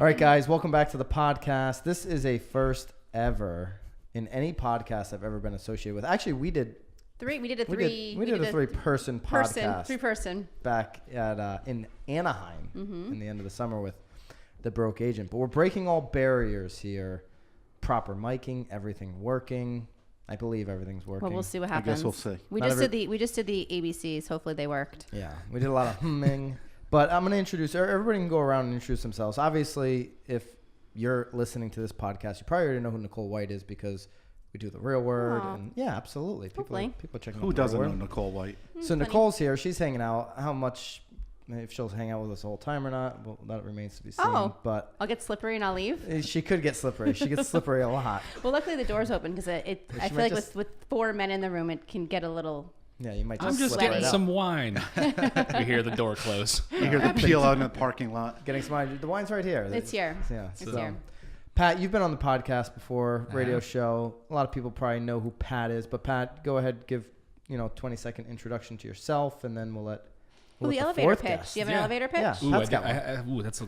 All right, guys, welcome back to the podcast. This is a first ever in any podcast I've ever been associated with. Actually, we did a three-person podcast. Three-person. Back at in Anaheim in the end of the summer with the Broke Agent. But we're breaking all barriers here. Proper miking, everything working. I believe everything's working. Well, we'll see what happens. I guess we'll see. We just did the ABCs. Hopefully they worked. Yeah, we did a lot of humming. But I'm going to introduce, everybody can go around and introduce themselves. Obviously, if you're listening to this podcast, you probably already know who Nicole White is because we do the real word. And yeah, absolutely. People checking out who doesn't know Nicole White? So Nicole's here. She's hanging out. How much, if she'll hang out with us the whole time or not, well, that remains to be seen. Oh, but I'll get slippery and I'll leave? She could get slippery. She gets slippery a lot. Well, luckily the door's open because I feel like with four men in the room, it can get a little... Yeah, you might just I'm just getting some wine. You hear the door close. You hear the peel out in the parking lot. Getting some wine. The wine's right here. It's here. Yeah, it's here. Pat, you've been on the podcast before, radio show. A lot of people probably know who Pat is, but Pat, go ahead, give 20-second introduction to yourself, and then we'll let the elevator pitch. Do you have an elevator pitch? Yeah.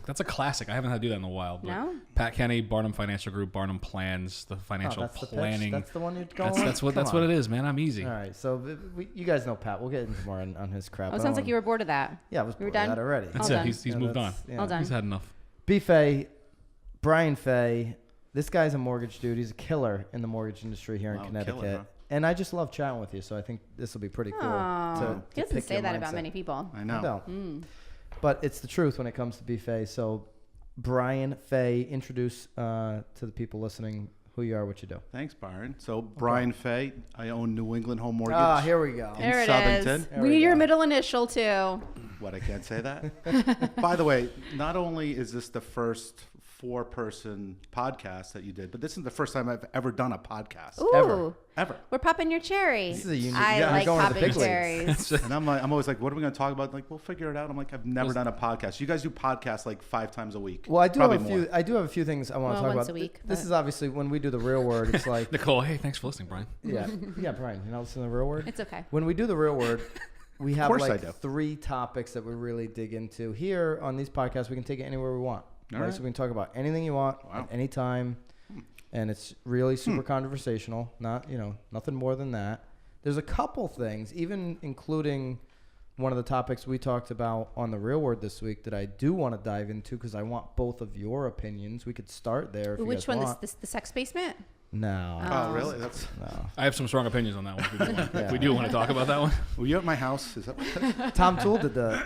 That's a classic. I haven't had to do that in a while. But no? Pat Kenny, Barnum Financial Group, Barnum Plans, the financial planning. That's the one you're going That's what it is, man. I'm easy. All right, so you guys know Pat. We'll get into more on his crap. Oh, it sounds like you were bored of that. Yeah, I was bored of that already. That's it. He's moved on. All done. He's had enough. B. Faye, Brian Faye. This guy's a mortgage dude. He's a killer in the mortgage industry here in Connecticut. Killer, huh? And I just love chatting with you, so I think this will be pretty cool. He doesn't say that about many people. I know. But it's the truth when it comes to B. Faye. So, Brian Faye, introduce to the people listening who you are, what you do. Thanks, Byron. So, Brian Faye, I own New England Home Mortgage. Ah, here we go. There it Southington. is. We need your middle initial, too. What, I can't say that? By the way, not only is this the first 4-person podcast that you did, but this is the first time I've ever done a podcast. Ooh. Ever. We're popping your cherry. This is a unique. I like popping cherries. And I'm always like, what are we going to talk about? Like, we'll figure it out. I'm like, I've never done a podcast. You guys do podcasts like 5 times a week. Well, I do have a few things I want to talk about. Once a week. This is obviously when we do the real word. It's like Nicole. Hey, thanks for listening, Brian. Yeah, Brian. You're not listening to the real word. It's okay. When we do the real word, we have like 3 topics that we really dig into. Here on these podcasts, we can take it anywhere we want. Right? So we can talk about anything you want at any time, and it's really super conversational. Not nothing more than that. There's a couple things, even including one of the topics we talked about on the Real Word this week that I do want to dive into because I want both of your opinions. We could start there. Which one? The sex basement? No. Oh, really? No. I have some strong opinions on that one. If we do want to talk about that one. Were you at my house? Is that Tom Toole did a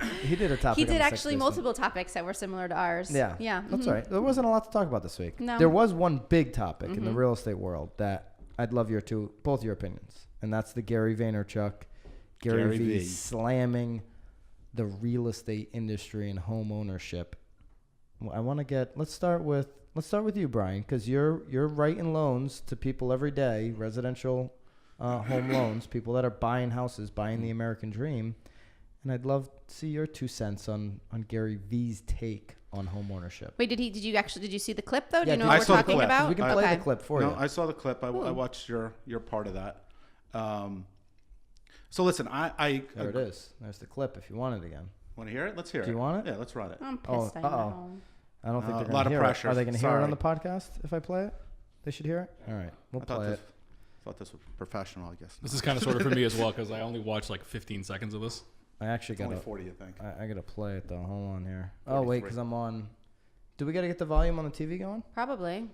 topic. He did actually multiple topics that were similar to ours. Yeah. That's all right. There wasn't a lot to talk about this week. No. There was one big topic in the real estate world that I'd love both your opinions, and that's the Gary Vaynerchuk, Gary V slamming the real estate industry and home ownership. Let's start with you, Brian, because you're writing loans to people every day, residential home loans, people that are buying houses, buying the American dream. And I'd love to see your 2 cents on Gary V's take on home ownership. Wait, did you see the clip though? Do Yeah, you know what we're talking about? We can play the clip for you. No, I saw the clip. I watched your part of that. So listen, there it is. There's the clip if you want it again. Want to hear it? Let's hear it. Do you want it? Yeah, let's run it. I'm pissed. I know. I don't think they're going to hear it. A lot of pressure. Are they going to hear it on the podcast if I play it? They should hear it? All right. We'll play it. I thought this was professional, I guess. This is kind of sort of for me as well because I only watched like 15 seconds of this. I actually got only 40, I think. I got to play it though. Hold on here. 43. Oh, wait, because I'm on. Do we got to get the volume on the TV going? Probably.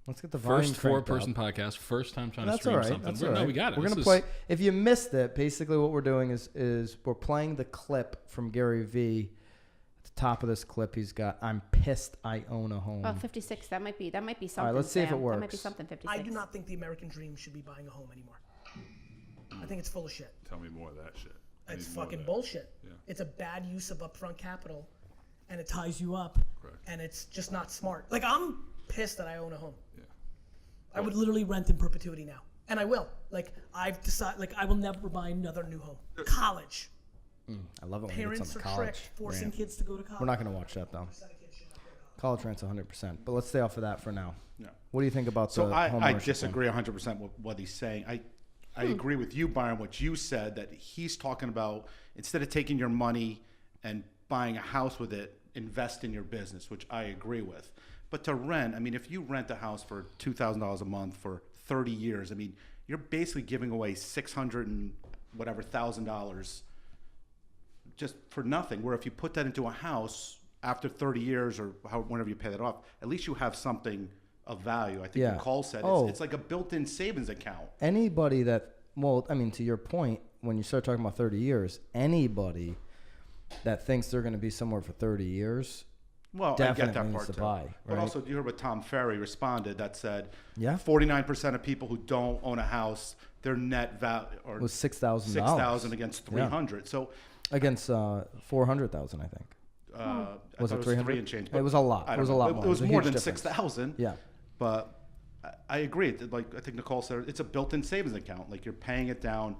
Let's get the volume. First 4-person podcast. First time trying to stream something. That's all right. No, we got it. We're going to play. If you missed it, basically what we're doing is we're playing the clip from Gary V. At the top of this clip, he's got, "I'm pissed I own a home." Oh, 56. That might be something. All right, let's see if it works. That might be something. 56. I do not think the American dream should be buying a home anymore. I think it's full of shit. Tell me more of that shit. It's fucking bullshit. Yeah. It's a bad use of upfront capital, and it ties you up. Correct. And it's just not smart. Like, I'm pissed that I own a home. Yeah. I would literally rent in perpetuity now, and I will. Like, I've decided. Like, I will never buy another new home. College. I love it when Parents it's on are the college tricked, forcing rant. kids to go to college. We're not going to watch that though. College rant's 100%, but let's stay off of that for now. Yeah. What do you think about so the I homeownership disagree 100% with what he's saying. I agree with you, Byron, what you said, that he's talking about instead of taking your money and buying a house with it, invest in your business, which I agree with. But to rent, I mean, if you rent a house for $2,000 a month for 30 years, I mean, you're basically giving away $600,000 just for nothing. Where if you put that into a house after 30 years or whenever you pay that off, at least you have something of value. I think Nicole said it's like a built-in savings account. Anybody that, well, I mean, to your point, when you start talking about 30 years, anybody that thinks they're going to be somewhere for 30 years, well, definitely I get that needs part to too. buy. Right? But also, you heard what Tom Ferry responded that said, 49% of people who don't own a house, their net value was $6,000. $6,000 against $300. Yeah. So against $400,000, I think. Was it 300? 3 and change? It was a lot. It was a lot more. It was a more huge than difference. 6,000. Yeah. But I agree. Like I think Nicole said, it's a built-in savings account. Like you're paying it down.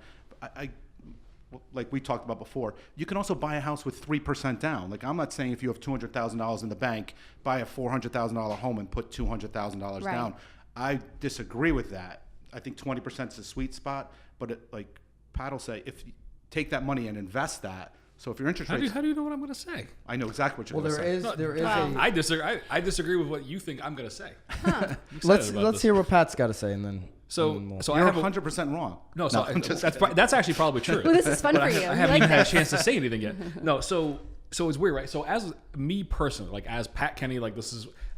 Like we talked about before, you can also buy a house with 3% down. Like I'm not saying if you have $200,000 in the bank, buy a $400,000 home and put $200,000 down. I disagree with that. I think 20% is a sweet spot. But like Pat will say, if you take that money and invest that. So if your interest rates, how do you know what I'm going to say? I know exactly what you're going to say. There is I disagree. I disagree with what you think I'm going to say. Huh. Let's hear what Pat's got to say, and then So you're I have 100% wrong. No, so that's actually probably true. Well, this is fun for you. I haven't even had a chance to say anything yet. No, so it's weird, right? So as me personally, like as Pat Kenny, like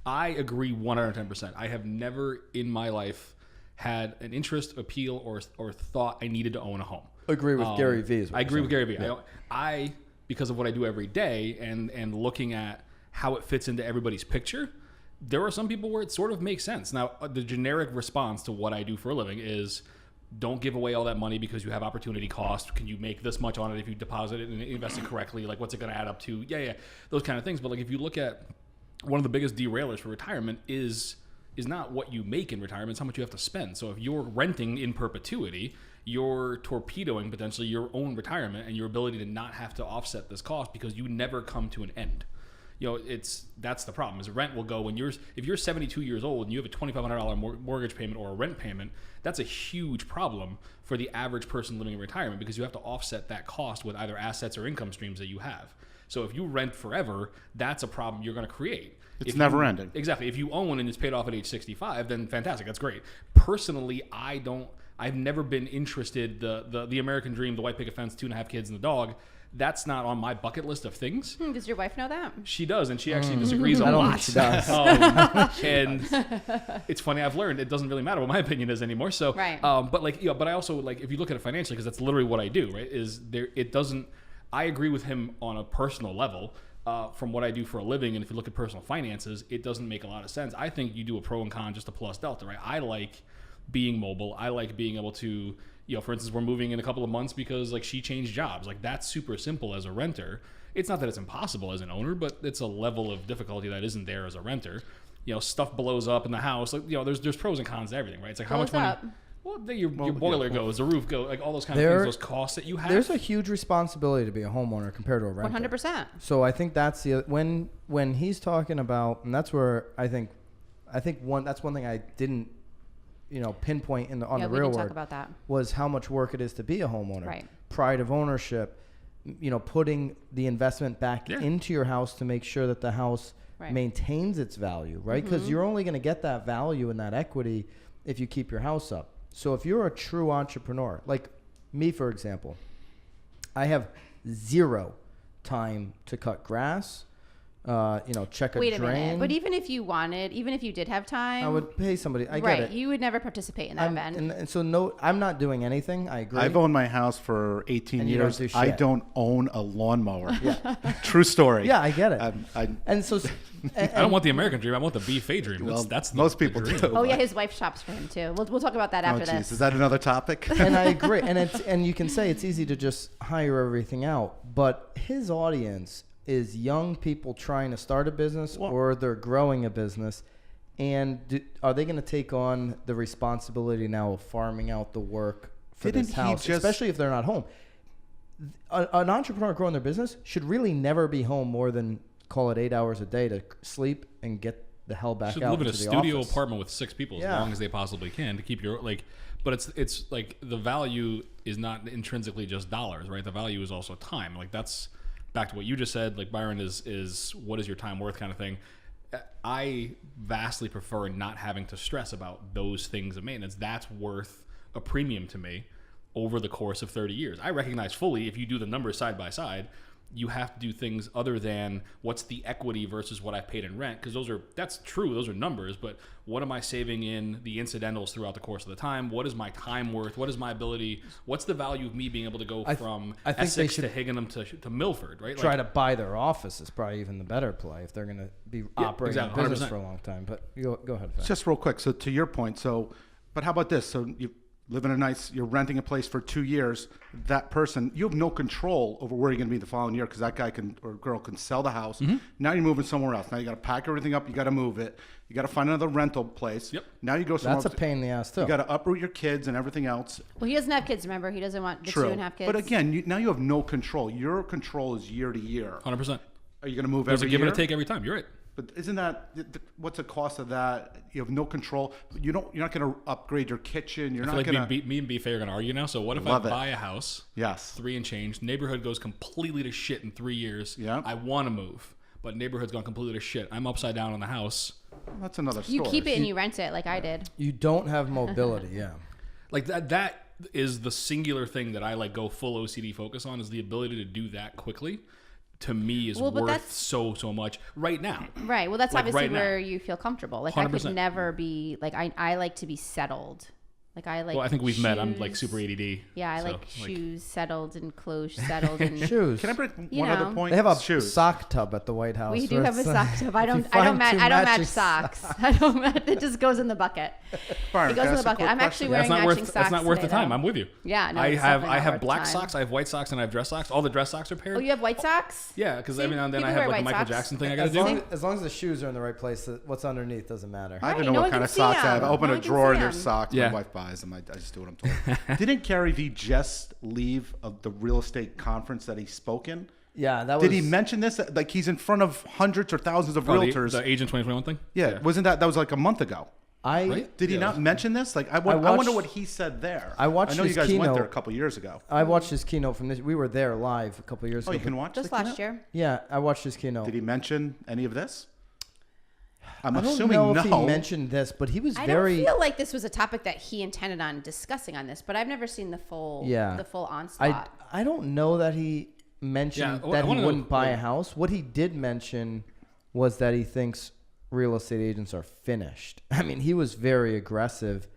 I agree 110%. I have never in my life had an interest, appeal, or thought I needed to own a home. agree with Gary Vee. I agree with Gary Vee. Yeah. I because of what I do every day and looking at how it fits into everybody's picture, there are some people where it sort of makes sense. Now, the generic response to what I do for a living is don't give away all that money because you have opportunity cost. Can you make this much on it if you deposit it and invest it correctly? Like, what's it going to add up to? Yeah, those kind of things. But like, if you look at one of the biggest derailers for retirement is not what you make in retirement, it's how much you have to spend. So if you're renting in perpetuity, you're torpedoing potentially your own retirement and your ability to not have to offset this cost because you never come to an end. You know, that's the problem. Is rent will go if you're 72 years old and you have a $2,500 mortgage payment or a rent payment, that's a huge problem for the average person living in retirement because you have to offset that cost with either assets or income streams that you have. So if you rent forever, that's a problem you're going to create. It's never ending. Exactly. If you own and it's paid off at age 65, then fantastic. That's great. Personally, I've never been interested. The American dream, the white picket fence, 2.5 kids and the dog. That's not on my bucket list of things. Does your wife know that? She does, and she actually disagrees a lot. I don't think she does. And it's funny. I've learned it doesn't really matter what my opinion is anymore. So, right. But I also like if you look at it financially, because that's literally what I do. Right? It doesn't. I agree with him on a personal level. From what I do for a living, and if you look at personal finances, it doesn't make a lot of sense. I think you do a pro and con, just a plus delta, right? I like being mobile. I like being able to, for instance, we're moving in a couple of months because like she changed jobs. Like that's super simple as a renter. It's not that it's impossible as an owner, but it's a level of difficulty that isn't there as a renter. Stuff blows up in the house. Like, there's pros and cons to everything, right? It's like how much money. Well, your boiler goes, the roof goes, like all those kind of things, those costs that you have. There's a huge responsibility to be a homeowner compared to a renter. 100%. So I think that's when he's talking about, and that's where I think that's one thing I didn't, pinpoint on the real talk world about that. Was how much work it is to be a homeowner. Right. Pride of ownership, putting the investment back into your house to make sure that the house maintains its value, right? Because you're only going to get that value and that equity if you keep your house up. So if you're a true entrepreneur, like me, for example, I have 0 time to cut grass, check a drain. Wait a minute. But even if you did have time, I would pay somebody. I get it. You would never participate in that event. And so I'm not doing anything. I agree. I've owned my house for 18 years. Don't do I shit. don't own a lawnmower. True story. Yeah, I get it. And so I don't want the American dream. I want the B. Faye dream. Well, that's most people dream. do. Oh yeah, his wife shops for him too. We'll talk about that after this. Is that another topic? And I agree. And you can say it's easy to just hire everything out, but his audience is young people trying to start a business or they're growing a business. And are they going to take on the responsibility now of farming out the work for this house, especially if they're not home? An entrepreneur growing their business should really never be home more than, call it 8 hours a day to sleep and get the hell back should out live in a into the studio office. apartment with 6 people as long as they possibly can to keep your but it's like the value is not intrinsically just dollars, right? The value is also time. Like that's back to what you just said, like Byron is what is your time worth kind of thing. I vastly prefer not having to stress about those things of maintenance. That's worth a premium to me over the course of 30 years. I recognize fully if you do the numbers side by side, you have to do things other than what's the equity versus what I've paid in rent, because that's true, those are numbers, but what am I saving in the incidentals throughout the course of the time? What is my time worth? What is my ability? What's the value of me being able to go from Essex to Higginham to Milford, right? Try to buy their office is probably even the better play if they're going to be operating a business 100%. For a long time. But go ahead. Just real quick. So to your point, but how about this? So you live in you're renting a place for 2 years. That person, you have no control over where you're going to be the following year because that guy or girl can sell the house. Mm-hmm. Now you're moving somewhere else. Now you got to pack everything up. You got to move it. You got to find another rental place. Yep. Now you go somewhere. That's a pain in the ass too. You got to uproot your kids and everything else. Well, he doesn't have kids. Remember, he doesn't want the True. 2.5 kids. But again, now you have no control. Your control is year to year. 100%. Are you going to move There's every a give year? and a take every time. You're right. But isn't that what's the cost of that? You have no control. You're not going to upgrade your kitchen. You're I not feel going like me and B Faye are going to argue now. So what if I buy a house? Yes. 3 and change. Neighborhood goes completely to shit in 3 years. Yeah. I want to move, but neighborhood's gone completely to shit. I'm upside down on the house. That's another story. You keep it and you rent it like I did. You don't have mobility. Yeah. Like that is the singular thing that I like go full OCD focus on, is the ability to do that quickly. To me is worth so much right now. Right. Well, that's like obviously right where you feel comfortable. Like 100%. I could never be like I like to be settled. Like I like. Well, I think we've shoes. met. I'm like super ADD. Yeah, I like shoes settled and clothes settled and shoes. Can I bring one other point? They have a shoes. sock tub at the White House. We do have a sock tub. I don't match socks. I don't match. It just goes in the bucket. Byron, it goes in the bucket. I'm actually wearing matching socks. That's not worth the time. Though. I'm with you. Yeah, no, I have black socks. I have white socks, and I have dress socks. All the dress socks are paired. Oh, you have white socks? Yeah, because every now and then I have like a Michael Jackson thing I got to do. As long as the shoes are in the right place, what's underneath doesn't matter. I don't know what kind of socks I have. I open a drawer and there's socks. My wife buys them. I just do what I'm told. Didn't Gary Vee just leave of the real estate conference that he spoke in? Yeah, that was. Did he mention this? Like he's in front of hundreds or thousands of realtors. The Agent 2021 thing? Yeah. Wasn't that was like a month ago? Did he not mention this? Like I wonder what he said there. I know you guys went there a couple years ago. I watched his keynote from this. We were there live a couple years ago. Oh, you can watch just last year. Yeah, I watched his keynote. Did he mention any of this? I don't know if he mentioned this, but he was very. I don't feel like this was a topic that he intended on discussing on this, but I've never seen the full onslaught. I don't know that he mentioned that he wouldn't buy a house. What he did mention was that he thinks real estate agents are finished. I mean, he was very aggressive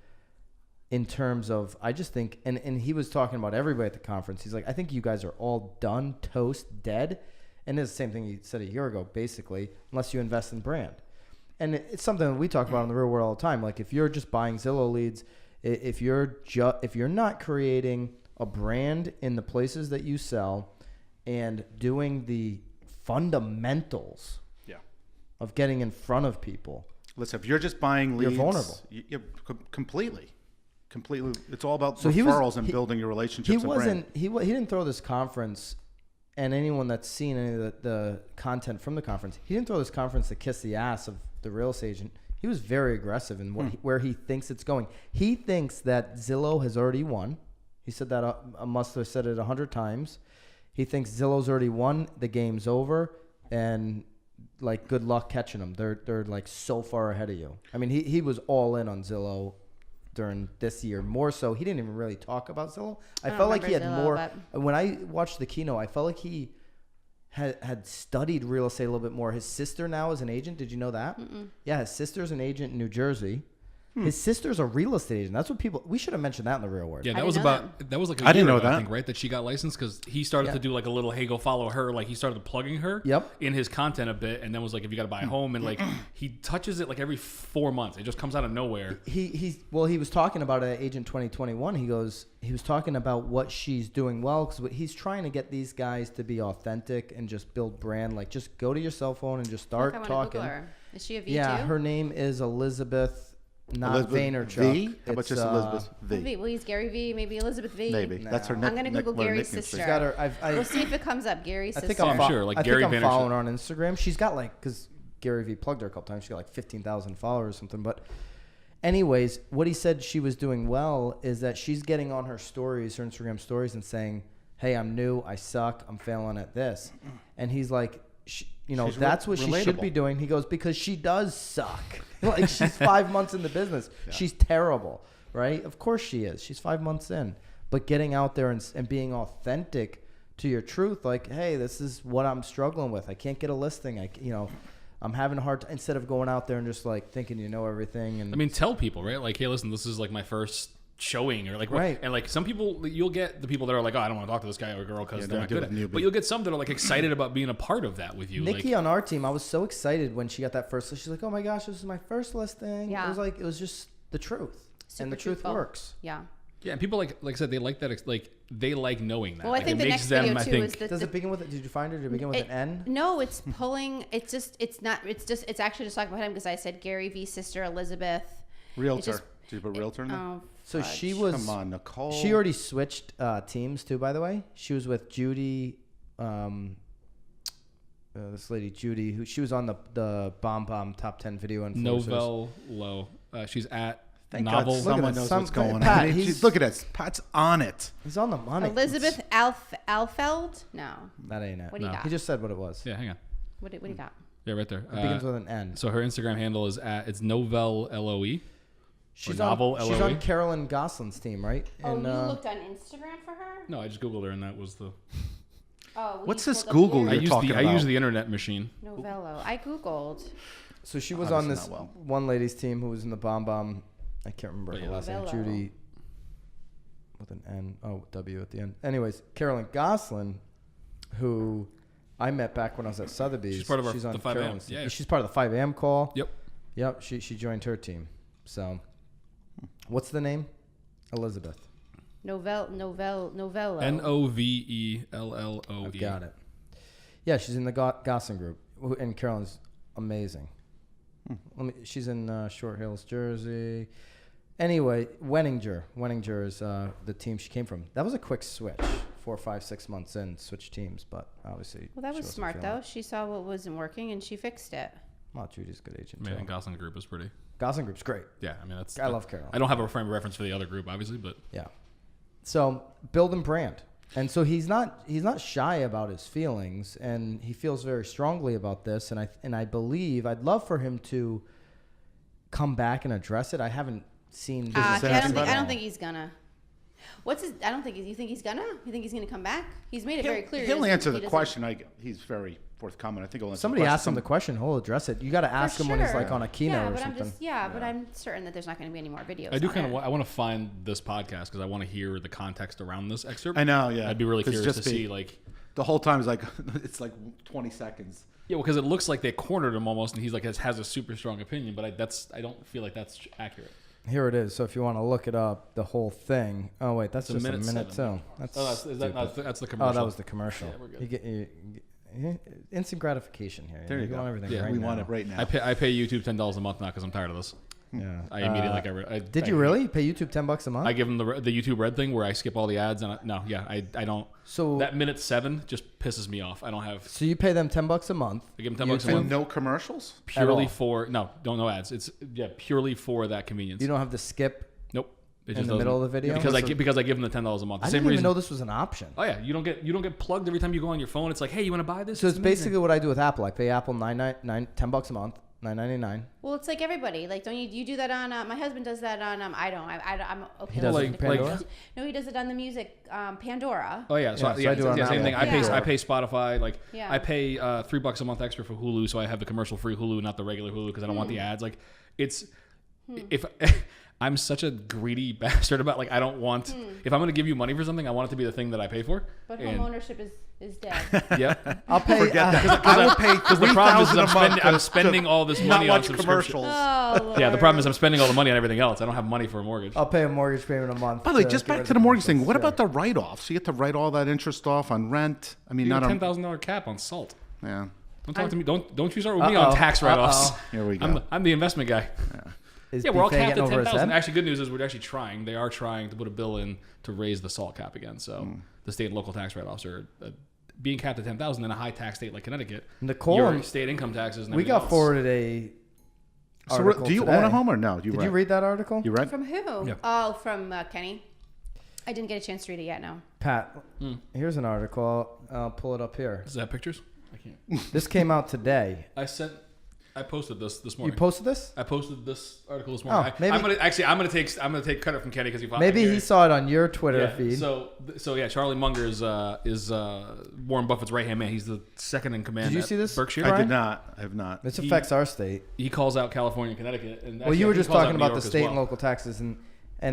in terms of, I just think, and he was talking about everybody at the conference. He's like, I think you guys are all done, toast, dead. And it's the same thing he said a year ago, basically, unless you invest in brand. And it's something that we talk about in the real world all the time. Like if you're just buying Zillow leads, if you're not creating a brand in the places that you sell and doing the fundamentals of getting in front of people. Listen, if you're just buying leads, you're vulnerable. You're completely. It's all about referrals and building your relationships. He didn't throw this conference, and anyone that's seen any of the content from the conference, he didn't throw this conference to kiss the ass of the real estate agent. He was very aggressive in where he thinks it's going. He thinks that Zillow has already won. He said that I must have said it 100 times. He thinks Zillow's already won. The game's over, and like good luck catching them. They're like so far ahead of you. I mean, he was all in on Zillow during this year, more so. He didn't even really talk about Zillow. I felt like he had Zillow, more. When I watched the keynote, I felt like he had studied real estate a little bit more. His sister now is an agent. Did you know that? Mm-mm. Yeah, his sister's an agent in New Jersey. His sister's a real estate agent. That's what we should have mentioned that in the real world. Yeah, that was like a year ago, I think, right? That she got licensed because he started to do like a little, hey, go follow her. Like he started plugging her in his content a bit, and then was like, if you got to buy a home, and like he touches it like every 4 months. It just comes out of nowhere. He was talking about it at Agent 2021. He was talking about what she's doing well because he's trying to get these guys to be authentic and just build brand. Like just go to your cell phone and just start talking. Is she a V too? Her name is Elizabeth. Not Vaynerchuk. V? How about just Elizabeth V? Well, he's Gary V. Maybe Elizabeth V. Maybe. That's her name. I'm going to Google Gary's sister. She's got her, we'll see if it comes up. Gary's sister. I'm following her on Instagram. Instagram. She's got because Gary V plugged her a couple times. She got like 15,000 followers or something. But anyways, what he said she was doing well is that she's getting on her stories, her Instagram stories, and saying, hey, I'm new, I suck, I'm failing at this. And he's like, that's what relatable. she should be doing. He goes, because she does suck. Like, she's 5 months in the business. Yeah. She's terrible, right? Of course she is. She's 5 months in. But getting out there and being authentic to your truth, like, hey, this is what I'm struggling with. I can't get a listing. I'm having a hard time, instead of going out there and just like thinking you know everything. And I mean, tell people, right? Like, hey, listen, this is like my first showing, or like, right. And like some people, you'll get the people that are like, oh, I don't want to talk to this guy or girl because they're not good at it. But you'll get some that are like excited about being a part of that with you. Nikki on our team, I was so excited when she got that first list. She's like, oh my gosh, this is my first listing. Yeah. It was just the truth. Super and the truth works. Yeah. Yeah, and people like I said, they like that. Like they like knowing that. Well, I think the next video too is that. Does it begin with? Did you find it? Did it begin with an N? No, it's pulling. It's actually just talking about him because I said Gary V's sister Elizabeth. Realtor. Did you put Realtor in there? Oh, so she was. Come on, Nicole. She already switched teams too. By the way, she was with Judy. This lady Judy, who she was on the Bomb top 10 video influencers. Novell Low. She's at. Thank Novel. God someone knows what's going Pat, on. Look at this. Pat's on it. He's on the money. Elizabeth Alfeld? No. That ain't it. What do you got? He just said what it was. Yeah, hang on. What do you got? Yeah, right there. It begins with an N. So her Instagram handle is it's Novell LOE. She's LOE. on Carolyn Gosselin's team, right? Oh, you looked on Instagram for her? No, I just Googled her and that was the... Oh, what's this Google you're talking about? I use the internet machine. Novello. I Googled. So she was on this one lady's team who was in the Bomb. I can't remember her last name. Judy with an N. Oh, W at the end. Anyways, Carolyn Gosselin, who I met back when I was at Sotheby's. She's part of the 5 a.m. Yeah. She's part of the 5 a.m. call. Yep. She joined her team. So, what's the name? Elizabeth. Novello. Novelloo. I've got it. Yeah, she's in the Gosselin group, and Carolyn's amazing. She's in Short Hills, Jersey. Anyway, Wenninger is the team she came from. That was a quick switch. 4, 5, 6 months in, switch teams, but obviously. Well, that was smart though. She saw what wasn't working and she fixed it. Well, Judy's a good agent. Man, Gosselin Group is pretty. Gosselin Group's great. Yeah, I mean I love Carolyn. I don't have a frame of reference for the other group, obviously, but yeah. So build and brand, and so he's not shy about his feelings, and he feels very strongly about this, and I believe I'd love for him to come back and address it. I haven't seen. I don't think he's gonna. You think he's gonna? You think he's gonna come back? He's made it very clear. He'll answer the question. He's very forthcoming. I think he'll answer somebody asked him the question. He'll address it. You got to ask him when he's like on a keynote or something. But I'm certain that there's not going to be any more videos. I do kind of. I want to find this podcast because I want to hear the context around this excerpt. I know. Yeah, I'd be really curious to see like the whole time is like it's like 20 seconds. Yeah, well, because it looks like they cornered him almost, and he's like has a super strong opinion, but I don't feel like that's accurate. Here it is. So if you want to look it up, the whole thing. Oh wait, that's just a minute too. That's the commercial. Oh, that was the commercial. Yeah, we're good. You get instant gratification here. There you go. Want everything right we now. Want it right now. I pay YouTube $10 a month now because I'm tired of this. Yeah. I immediately Did you really pay YouTube $10 a month? I give them the YouTube Red thing where I skip all the ads and I don't. So that minute 7 just pisses me off. I don't have. So you pay them $10 a month. I give them $10 a month. No commercials. Purely for no ads. It's purely for that convenience. You don't have to skip. Nope. In the middle of the video because I give them the $10 a month. I didn't even know this was an option. Oh yeah, you don't get plugged every time you go on your phone. It's like, hey, you want to buy this? So it's basically what I do with Apple. I pay Apple $10 a month. $9.99. Well, it's like everybody. Like, don't you do that on? My husband does that on. I'm okay. He does it Pandora? No, he does it on the music Pandora. Oh yeah, so I do on same thing. I pay Spotify. Like I pay $3 a month extra for Hulu, so I have the commercial free Hulu, not the regular Hulu, because I don't want the ads. Like it's if. I'm such a greedy bastard about I don't want if I'm going to give you money for something, I want it to be the thing that I pay for. But home ownership is dead. Yep. I'll pay. Forget that. I will pay because the problem is I'm spending all this money on commercials. Oh, yeah, the problem is I'm spending all the money on everything else. I don't have money for a mortgage. I'll pay a mortgage payment a month. By the way, just back to the mortgage thing. What about the write-offs? You get to write all that interest off on rent. I mean, not $10,000 cap on salt. Yeah. Don't talk to me. Don't you start with me on tax write-offs. Here we go. I'm the investment guy. Yeah. We're all capped at 10,000. Actually, good news is we're actually trying. They are trying to put a bill in to raise the salt cap again. So the state and local tax write-offs are being capped at 10,000 in a high tax state like Connecticut. Nicole, your state income taxes. And we got forwarded a. So do you own a home or no? Did you read that article? You read from who? Yeah. Oh, from Kenny. I didn't get a chance to read it yet. No. Pat, here's an article. I'll pull it up here. Does that have pictures? I can't. This came out today. I posted this morning. You posted this? I posted this article this morning. Maybe, I'm gonna take credit from Kenny because he found maybe he saw it on your Twitter feed. So yeah, Charlie Munger is Warren Buffett's right hand man. He's the second in command. Did you see this, Berkshire? Brian? I did not. I have not. This affects our state. He calls out California and Connecticut. And well, you were just talking about the state and local taxes, and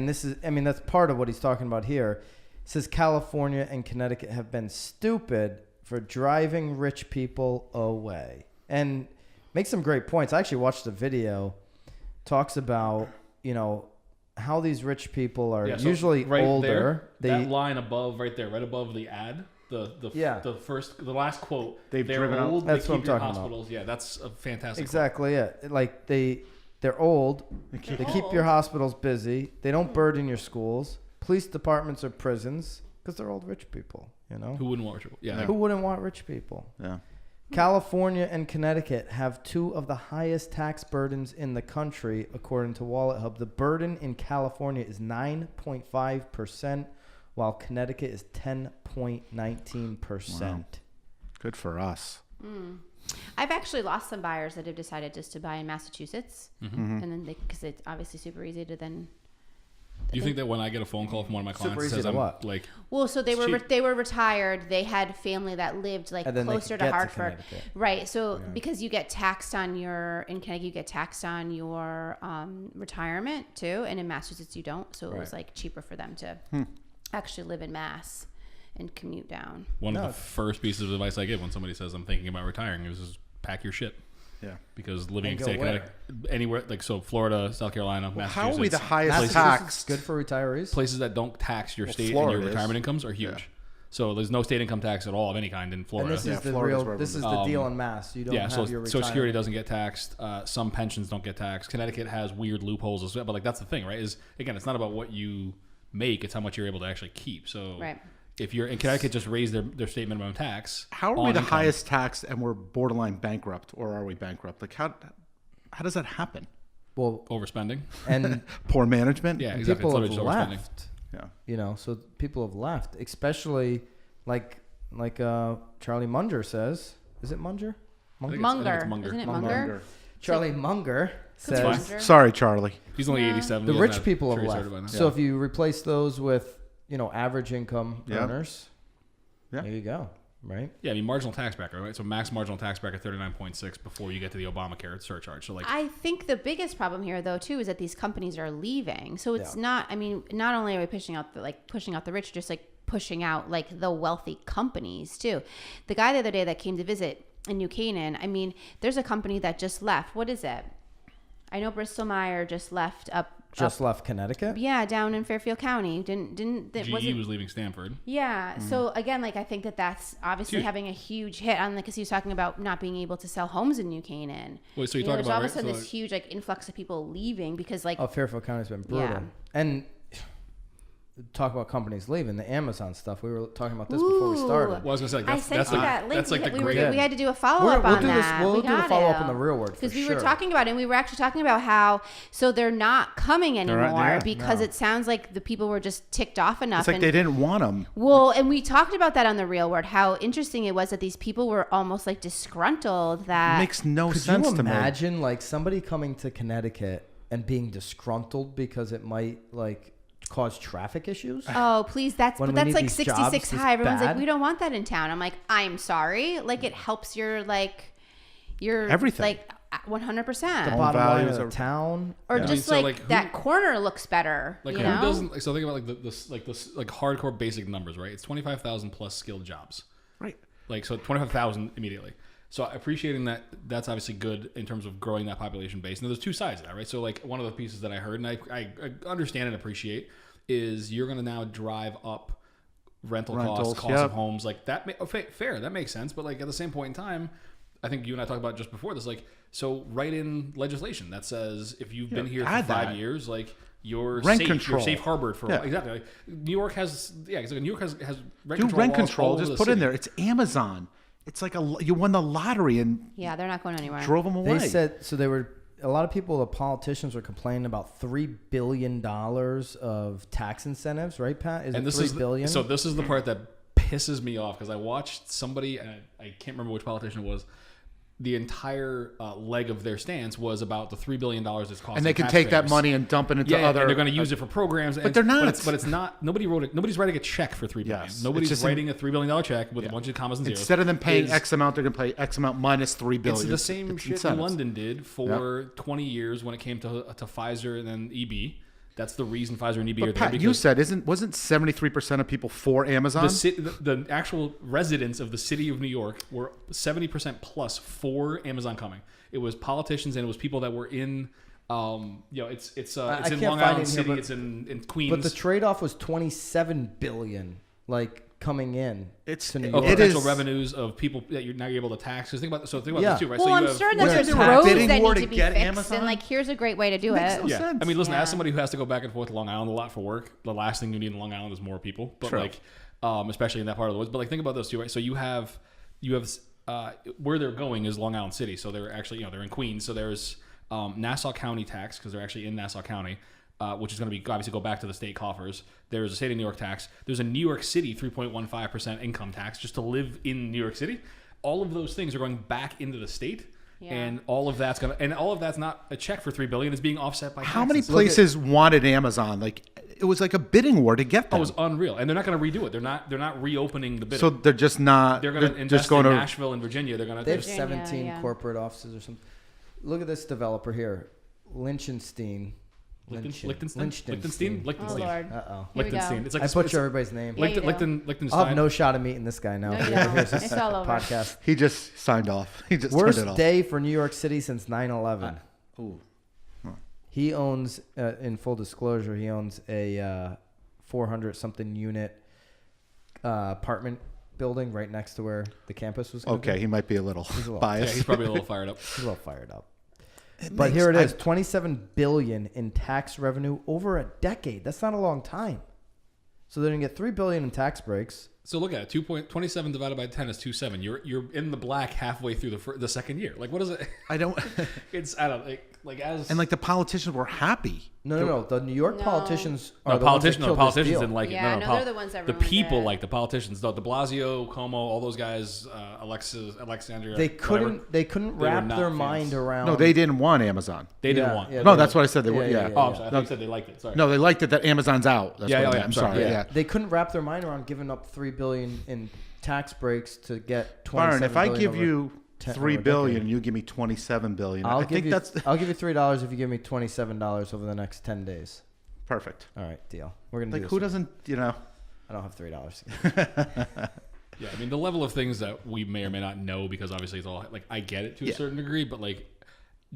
this is, I mean, that's part of what he's talking about here. It says California and Connecticut have been stupid for driving rich people away, and makes some great points. I actually watched the video. Talks about, how these rich people are usually right older. There, that line above, right there, right above the ad, the last quote. They're old. That's they what I'm keep your talking hospitals. About. Yeah, that's a fantastic. Exactly. Yeah, like they're old. They keep your hospitals busy. They don't burden your schools. Police departments or prisons because they're old rich people. Who wouldn't want rich people? Yeah. Who wouldn't want rich people? Yeah. California and Connecticut have two of the highest tax burdens in the country, according to Wallet Hub. The burden in California is 9.5%, while Connecticut is 10.19%. Wow. Good for us. I've actually lost some buyers that have decided just to buy in Massachusetts, and then because it's obviously super easy to then. Do you think that when I get a phone call from one of my clients that says I'm like, well, so they were retired. They had family that lived closer to Hartford, right? So because you get taxed on in Connecticut, you get taxed on your retirement too, and in Massachusetts you don't. So it was cheaper for them to actually live in Mass and commute down. One of the first pieces of advice I give when somebody says I'm thinking about retiring is just pack your shit. Yeah, because living in state Connecticut, anywhere Florida, South Carolina, Massachusetts. How are we the highest tax? Good for retirees. Places that don't tax your state and your retirement incomes are huge. Yeah. So there's no state income tax at all of any kind in Florida. And this is the deal in Mass. You don't have your retirement. Social Security doesn't get taxed. Some pensions don't get taxed. Connecticut has weird loopholes as well. But that's the thing, right? Is again, it's not about what you make; it's how much you're able to actually keep. So. Right. If you're in Connecticut, just raise their state minimum tax. How are we the highest tax and we're borderline bankrupt, or are we bankrupt? Like how does that happen? Well, overspending and poor management. Yeah, exactly. People have left. Yeah, so people have left, especially like Charlie Munger says. Is it Munger? Munger. Isn't it Munger? Charlie Munger says. Sorry, Charlie. He's only 87. The rich people have left. So if you replace those with average income earners. Yeah. There you go. Right? Yeah, I mean, marginal tax bracket, right? So max marginal tax bracket 39.6 before you get to the Obamacare surcharge. So I think the biggest problem here, though, too, is that these companies are leaving. So it's not. I mean, not only are we pushing out the rich, just pushing out the wealthy companies too. The guy the other day that came to visit in New Canaan. I mean, there's a company that just left. What is it? I know Bristol Meyer just left left Connecticut? Yeah, down in Fairfield County. GE was leaving Stanford. Yeah. Mm-hmm. So again, I think that's obviously having a huge hit on because he was talking about not being able to sell homes in New Canaan. Wait, so you talk about all of a sudden this huge influx of people leaving because Fairfield County's been brutal. Yeah. And talk about companies leaving, the Amazon stuff. We were talking about this before we started. Well, I was going to say, I sent you that link. We had to do a follow-up on that. We'll do the follow-up in the real world because we were talking about it, and we were actually talking about how they're not coming anymore because it sounds like the people were just ticked off enough. It's they didn't want them. Well, and we talked about that on the real world, how interesting it was that these people were almost disgruntled. That it makes no sense to me. Could you imagine somebody coming to Connecticut and being disgruntled because it might cause traffic issues? Oh, please. That's 66 high. Everyone's we don't want that in town. I'm I'm sorry. It helps your everything. 100%. The bottom line of the town. Or just that corner looks better. Who doesn't, so think about this hardcore basic numbers, right? It's 25,000 plus skilled jobs. Right. So 25,000 immediately. So appreciating that's obviously good in terms of growing that population base. And there's two sides of that, right? So one of the pieces that I heard, and I understand and appreciate, is you're going to now drive up rental costs of homes. Fair, that makes sense. But at the same point in time, I think you and I talked about just before this, so write in legislation that says if you've been here for 5 years, you're rent safe, control. You're safe harbored for exactly. New York has New York has rent control. Rent control. Just put in there. It's Amazon. It's you won the lottery and they're not going anywhere. Drove them away. They said so. They were a lot of people, the politicians, were complaining about $3 billion of tax incentives, right, Pat? Is and it this $3 billion? So this is the part that pisses me off because I watched somebody, and I can't remember which politician it was. The entire leg of their stance was about the $3 billion it's costing. And they can take that money and dump it into other. And they're going to use it for programs. But they're not. But it's not. Nobody's writing a check for $3 billion. Yes. Nobody's writing a $3 billion check with a bunch of commas and zeros. Instead of them paying X amount, they're going to pay X amount minus $3 billion. It's the same shit incentives. London did for 20 years when it came to Pfizer and then EB. That's the reason Pfizer and EB are there. Pat, you said wasn't 73% of people for Amazon? The actual residents of the city of New York were 70% plus for Amazon coming. It was politicians and it was people that were in, it's in Long Island City, it's in Queens. But the trade-off was $27 billion, coming in. It's to New of York. potential revenues of people that you're now able to tax. Because think about this too, right? Well, so I'm sure that there's roads bidding that war need to to be get fixed, Amazon? and here's a great way to do Makes it. no sense. I mean, listen, Yeah. as somebody who has to go back and forth to Long Island a lot for work, the last thing you need in Long Island is more people. But True. especially in that part of the woods. But think about those two, right? So you have where they're going is Long Island City. So they're actually, they're in Queens. So there's Nassau County tax because they're actually in Nassau County. Which is going to be obviously go back to the state coffers. There's a state of New York tax. There's a New York City 3.15% income tax just to live in New York City. All of those things are going back into the state, and all of that's not a check for $3 billion. It's being offset by How many taxes. places wanted Amazon? It was like a bidding war to get them. It was unreal, and they're not going to redo it. They're not reopening the bidding. So they're just not. They're going to invest in Nashville and Virginia. They're going They have to. 17 corporate offices or something. Look at this developer here, Liechtenstein. Liechtenstein. Oh, Lord. Uh-oh. Here we go. Liechtenstein. It's like I butcher everybody's name. Yeah, you do. Liechtenstein. I'll have no shot of meeting this guy now. No, if you he ever don't. hears this It's all over. podcast. He just signed off. He just Worst turned it off. day for New York City since 9/11. Ooh. He owns, in full disclosure, he owns a 400-something unit apartment building right next to where the campus was going to Okay, be. he might be a little little- biased. Yeah, he's probably a little fired up. He's a little fired up. But here it is, $27 billion in tax revenue over a decade. That's not a long time. So they're going to get $3 billion in tax breaks. So look at it. 27 divided by 10 is 2.7. You're in the black halfway through the second year. What is it? I don't. I don't as And the politicians were happy. No. The New York No. politicians No, are the ones that politicians killed this deal. didn't like it. Yeah, No, no, they're the ones that the ruined people it. like the politicians. The De Blasio, Como, all those guys, Alexandria. They whatever. couldn't They were wrap not their fans. mind around. No, they didn't want Amazon. They didn't Yeah, want. yeah. No, that's what I said. They were. Yeah, Yeah. Oh, I'm sorry. I thought you said they liked it. Sorry. No, they liked it that Amazon's out. That's Yeah, what I yeah, meant. I'm I'm sorry. sorry. Yeah. Yeah. They couldn't wrap their mind around giving up $3 billion in tax breaks to get $27 Byron, if I billion give over you over a $3 billion decade. and you give me $27 billion, I'll I give think you that's I'll give you $3 if you give me $27 over the next 10 days. perfect. All right, deal. We're gonna do Like this. who doesn't, I don't have $3. Yeah, I mean the level of things that we may or may not know because obviously it's all I get it to a certain degree, but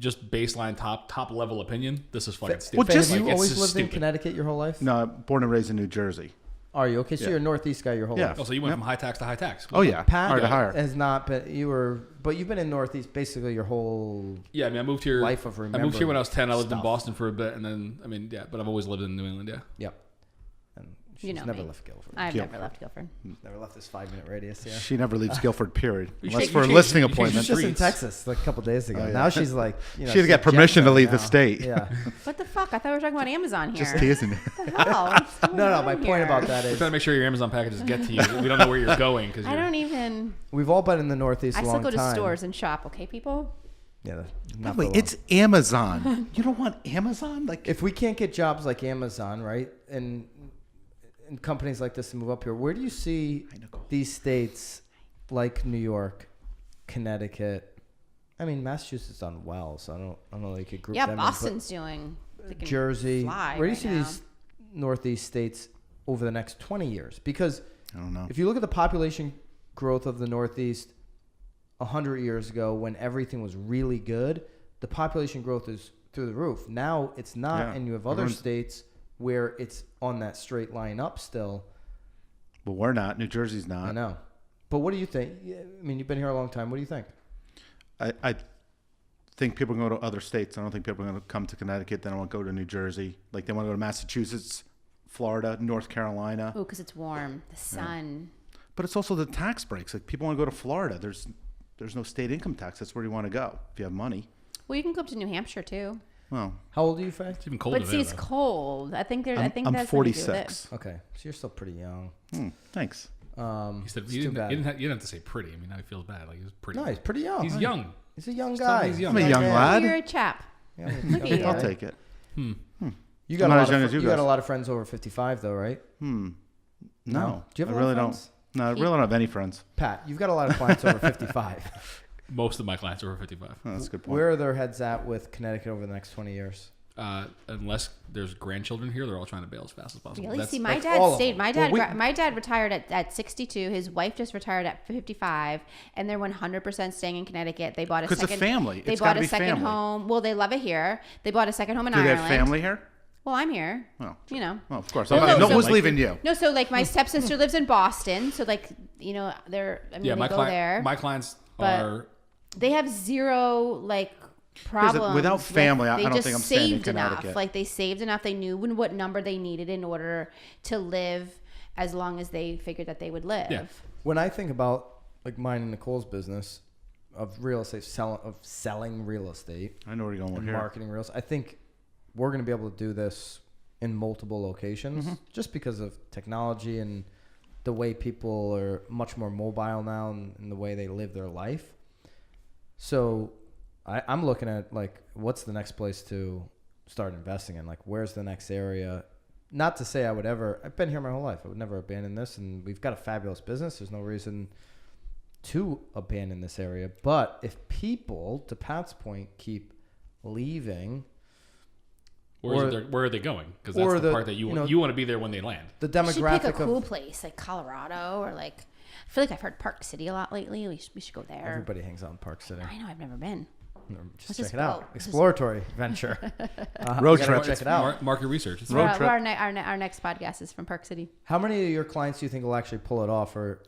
just baseline top level opinion. This is fucking stupid. Well, Fans, just- you it's always just lived in stupid. Connecticut your whole life? No, born and raised in New Jersey. Are you okay? So you're a Northeast guy your whole Yeah. life. Oh, so you went from high tax to high tax. Oh yeah, Pat higher to higher. has not been. But you've been in Northeast basically your whole. Yeah, I mean, I moved here. Life of I moved here when I was 10. I lived in stuff. Boston for a bit, and then but I've always lived in New England. Yeah. Yep. And she's You know never me. left Guilford. I've Guilford. never left Guilford. Never left this 5-minute radius. Yeah. She never leaves Guilford, period. Unless should- for a you listing should- you should appointment. She's just in Streets. Texas like a couple days ago. Oh, yeah. Now she's like, She had to get permission to leave the state. Yeah. What the fuck? I thought we were talking about Amazon here. Just teasing. What the hell? What's going No. on My point here? about that We're is trying to make sure your Amazon packages get to you. We don't know where you're going because I don't even. we've all been in the Northeast I a still long go to time. stores and shop. Okay, people. Yeah. Not Wait, for long. it's Amazon. You don't want Amazon? If we can't get jobs like Amazon, right, and companies like this to move up here, where do you see these states like New York, Connecticut? I mean, Massachusetts done well, so I don't know. You could group Yeah, them. Boston's doing. they can Jersey. fly Where do you right see now. these Northeast states over the next 20 years? Because I don't know. if you look at the population growth of the Northeast 100 years ago, when everything was really good, the population growth is through the roof. Now it's not, Yeah. and you have other Everyone's- states where it's on that straight line up still. But we're not. New Jersey's not. I know. But what do you think? I mean, you've been here a long time. What do you think? I think people are going to go to other states. I don't think people are going to come to Connecticut. They don't want to go to New Jersey. Like they want to go to Massachusetts, Florida, North Carolina. Oh, because it's warm. The sun. But it's also the tax breaks. Like people want to go to Florida. There's no state income tax. That's where you want to go if you have money. Well, you can go up to New Hampshire too. Well, How old are you, Faye? It's even colder But see, there, it's though. cold. I think there's. I think I'm that's something to do with it. 46. Okay, so you're still pretty young. Thanks. He said, it's you too didn't, bad. you didn't have to say pretty. I mean, now he feels bad. Like, he was pretty. No, he's pretty young. He's young. He's a young Tell guy. me he's young. I'm a young man. lad. You're a chap. Yeah, Look at you. I'll take it. You I'm got not a lot as young of as you you got guys. a lot of friends over 55 though, right? No. Do you have a I lot really of don't. friends? No, I really don't have any friends. Pat, you've got a lot of clients over 55. Most of my clients are over 55. Oh, that's a good point. Where are their heads at with Connecticut over the next 20 years? Unless there's grandchildren here, they're all trying to bail as fast as possible. Really? That's- See, my that's dad all of stayed. them. My dad, Well, my dad retired at 62. His wife just retired at 55, and they're 100% staying in Connecticut. They bought a 'Cause second. it's a family. They It's bought gotta a be second family. home. Well, they love it here. They bought a second home in Do they Ireland. have family here? Well, I'm here. Oh, You know. well, of course. Well, no so- one's leaving you. No, so like my stepsister lives in Boston, so like they're. I mean, yeah, they my go there. my clients but- are. They have zero like problems. without with- family, I they don't just think I'm staying in saved enough. Connecticut. Like they saved enough. They knew what number they needed in order to live as long as they figured that they would live. Yeah. When I think about like mine and Nicole's business of real estate, selling real estate I know where you're going with and here. marketing real estate, I think we're going to be able to do this in multiple locations just because of technology and the way people are much more mobile now and the way they live their life. So I'm looking at like, what's the next place to start investing in? Like, where's the next area? Not to say I've been here my whole life. I would never abandon this. And we've got a fabulous business. There's no reason to abandon this area. But if people, to Pat's point, keep leaving, Where are they going? Because that's the part that you want to be there when they land. the You should pick demographic a cool of place like Colorado or like. I feel like I've heard Park City a lot lately. We should go there. everybody hangs out in Park City. I know. I've never been. Just Let's check just it out. go. Let's just- Exploratory venture. Road You gotta trip. Check it out. Market research. It's Road Well, trip. our next podcast is from Park City. How many of your clients do you think will actually pull it off, or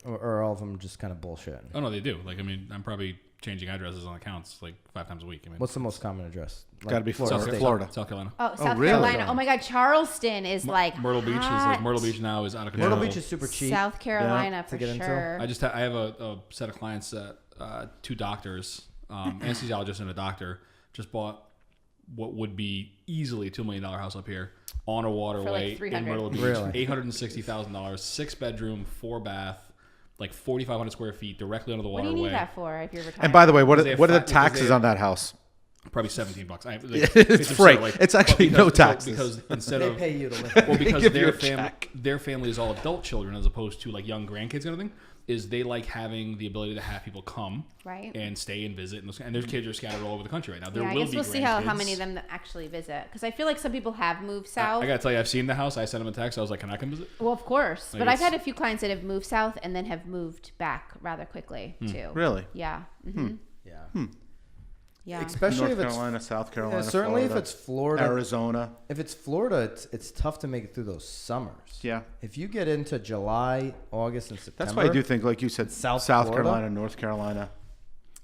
all of them just kind of bullshit? Oh no, they do. Like, I mean, I'm probably changing addresses on accounts like 5 times a week. I mean, What's the most common address? Gotta be Florida South State. Florida. South Carolina. Oh, South really? Carolina. Oh my God, Charleston is like Myrtle Beach is hot. like Myrtle Beach now is out of control. Myrtle Beach is super cheap. South Carolina for get into. sure. I have a set of clients that 2 doctors, anesthesiologist and a doctor, just bought what would be easily a $2 million house up here on a waterway in $300. Myrtle Beach. Really? $860,000, 6-bedroom, 4-bath, like 4,500 square feet, directly under the What do waterway. you need that for if you're retired? And by the way, what Because they are have the because they taxes have- on that house? Probably $17. It's free. It's actually no taxes. Because instead They of pay you to live there. well, because give you their a check. their family is all adult children as opposed to like young grandkids and everything. Is they like having the ability to have people come Right. and stay and visit, and their kids are scattered all over the country right now. There Yeah, I will guess be we'll see how grandkids. many of them that actually visit. Because I feel like some people have moved south. I gotta tell you, I've seen the house. I sent them a text. I was like, "Can I come visit?" Well, of course. Like But I've it's- had a few clients that have moved south and then have moved back rather quickly, too. Really? Yeah. Mm-hmm. Yeah. Yeah. Especially North if it's Carolina, South Carolina, certainly Florida, if it's Florida. Arizona. If it's Florida, it's tough to make it through those summers. Yeah. If you get into July, August, and September, That's why I do think, like you said, South South Florida? Carolina, North Carolina.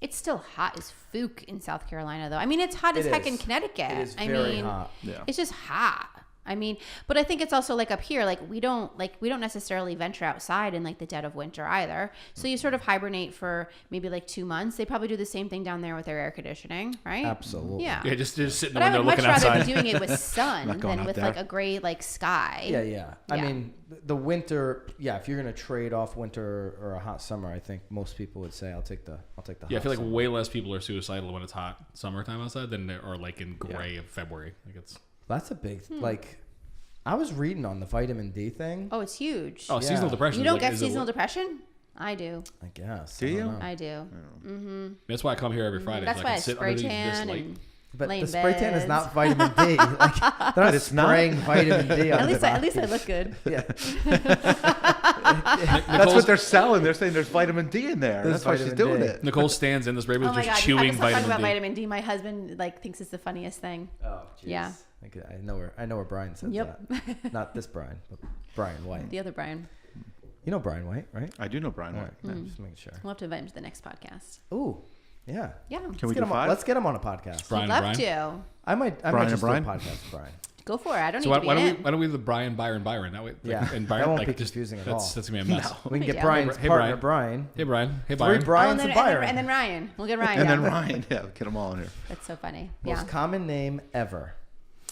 It's still hot as fook in South Carolina, though. I mean, it's hot as It heck is. in Connecticut. It is I very mean, hot. Yeah. it's just hot. I mean, but I think it's also like up here, like we don't necessarily venture outside in like the dead of winter either. So you sort of hibernate for maybe like 2 months. They probably do the same thing down there with their air conditioning, right? Absolutely. Yeah. Yeah, just sitting in But the I window would much looking rather outside. be doing it with sun Not going than out with there. like a gray like sky. Yeah. I Yeah. mean, the winter. Yeah, if you're gonna trade off winter or a hot summer, I think most people would say I'll take the. Yeah, I hot feel like summer. way less people are suicidal when it's hot summertime outside than they are like in gray of February. Like it's That's a big like. I was reading on the vitamin D thing. Oh, it's huge. oh, seasonal Yeah. depression. You is don't like- get is a- seasonal depression? I do. I guess. Do I don't you? know. I do. That's why I come here every Friday. That's so why I I can sit spray underneath this tan light. and But lay the in spray tan is beds. not vitamin D. Like they're not it's not? spraying vitamin D. on At least the I body. look good. Yeah. That's what they're selling. They're saying there's vitamin D in there. There's That's why she's vitamin doing D. it. Nicole stands in this spray Oh booth my just god, chewing let's not talk vitamin about D. vitamin D. My husband like thinks it's the funniest thing. Oh, jeez. Yeah. Okay, I know where Brian says Yep. that. Not this Brian, but Brian White. The other Brian. You know Brian White, right? I do know Brian All White. right. Just making sure. We'll have to invite him to the next podcast. Ooh, yeah. Yeah. Can we Let's get do him on, 5? let's get him on a podcast. Brian I'd and love Brian? to. I might Brian just and do a Brian? podcast with Brian. Go for it. I don't So need to be why in it. don't we have the Brian Byron that way? Yeah, and that Byron, won't like, be just, confusing at that's gonna be a mess. We can get Yeah. Brian's Hey, partner, Brian. Brian. Hey Brian. Hey Three Byron. Brian's and Byron. And then Ryan. We'll get Ryan. And down. then Ryan, yeah, get them all in here. That's so funny. Most Yeah. common name ever.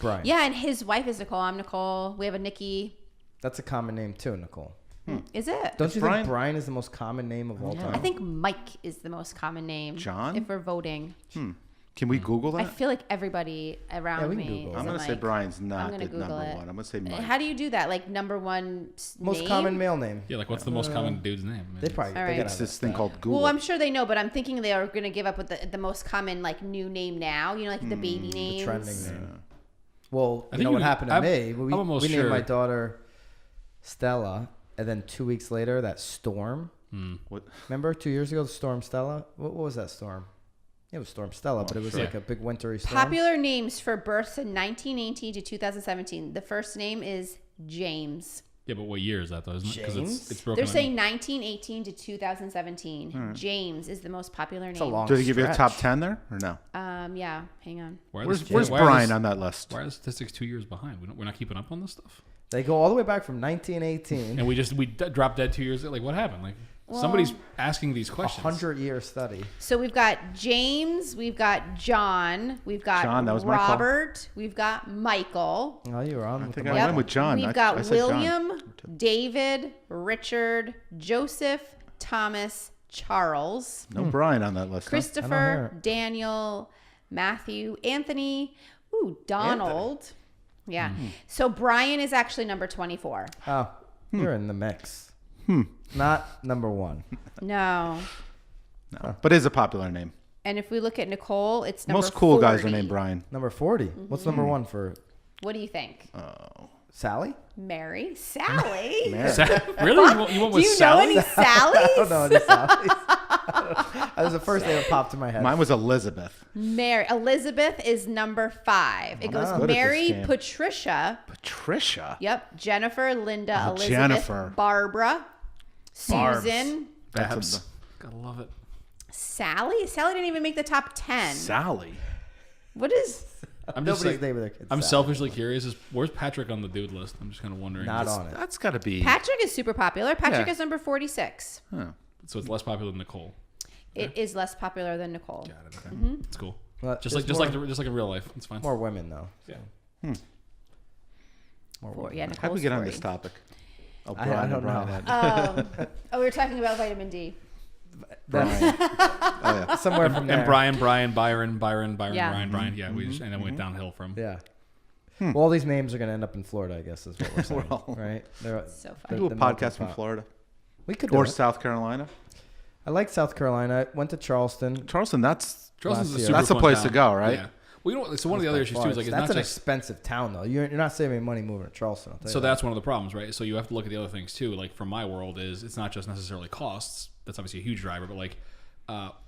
Brian. Yeah, and his wife is Nicole. I'm Nicole. We have a Nikki. That's a common name too, Nicole. Is it? Don't you Brian? think Brian is the most common name of all time? I think Mike is the most common name. John? If we're voting. Can we Google I that? feel like everybody around we can me Google is it. I'm a going to say Mike. Brian's not I'm gonna the Google number it. one. I'm going to say Mike. How do you do that? Like number one Most name? common male name. Yeah, like what's the most common dude's name? They probably. All they right. gotta It's have this that. thing called Google. Well, I'm sure they know, but I'm thinking they are going to give up with the most common like new name now. You know, like the baby names. The trending name. Well, I you think know what we- happened to I'm- me? We I'm almost named sure. my daughter Stella, and then 2 weeks later, that storm. What? Remember 2 years ago, the storm Stella? What was that storm? It was Storm Stella, but it was sure. like a big wintry storm. Popular names for births in 1918 to 2017. The first name is James. Yeah, but what year is that though? Isn't it? Because James? it's broken. They're in- saying 1918 to 2017. James is the most popular It's a name. long Did he give you a top stretch. 10 there or no? Yeah, hang on. Why are Where's, the- where's why are Brian the- on that list? Why are the statistics 2 years behind? We're not keeping up on this stuff. They go all the way back from 1918. And we dropped dead 2 years. Like what happened? Like somebody's asking these questions. 100-year study. So we've got James, we've got John, we've got John, that was my call. Robert, we've got Michael. Oh, you were on I with think the I mic. went with John. We've I got said John. William, David, Richard, Joseph, Thomas, Charles, No Brian on that list. huh? Christopher, Daniel, Matthew, Anthony, Donald. Yeah. So Brian is actually number 24. Oh, you're in the mix. Not number one. No. No. But it is a popular name. And if we look at Nicole, it's number Most cool 40. guys are named Brian. Number 40. What's number one for What do you think? Sally? Mary? Sally? Really? You went Do with you Sally? know any Sallys? I don't know any Sallys. That was the first name that popped in my head. Mine was Elizabeth. Mary. Elizabeth is number 5. It goes good at this Mary, game. Patricia. Patricia. Yep. Jennifer, Linda, Oh, Elizabeth, Jennifer. Barbara, Susan, Babs. Gotta love it. Sally. Sally didn't even make the top 10. Sally. What is? I'm just Nobody's like, naming their kids I'm Sally. selfishly curious. Where's Patrick on the dude list? I'm just kind of wondering. Not on it. That's got to be. Patrick is super popular. Patrick Yeah. is number 46. So it's less popular than Nicole. It is less popular than Nicole. Got it. Okay. It's cool. Well, Just there's like more- in real life. It's fine. More women, though. Yeah. More Four, women. yeah, How do Nicole's we get on 40. this topic? Oh, I Brian, don't know. Brian. We were talking about vitamin D. That's somewhere from there. And Brian, Byron, Yeah. Brian. Yeah, we just and then went downhill from. Yeah. Well, all these names are going to end up in Florida, I guess, is what we're saying. Well, right? They're, So the- funny. Do a the melting podcast from pot. Florida We could do or it. South Carolina. I like South Carolina. I went to Charleston. Charleston, that's Charleston's a Last year. super That's the fun place town. to go, right? Yeah. Well, you know, so one of the other issues too is like it's that's not an just expensive town, though. You're not saving money moving to Charleston. I'll tell you so that. that's one of the problems, right? So you have to look at the other things too. Like from my world is it's not just necessarily costs. That's obviously a huge driver, but like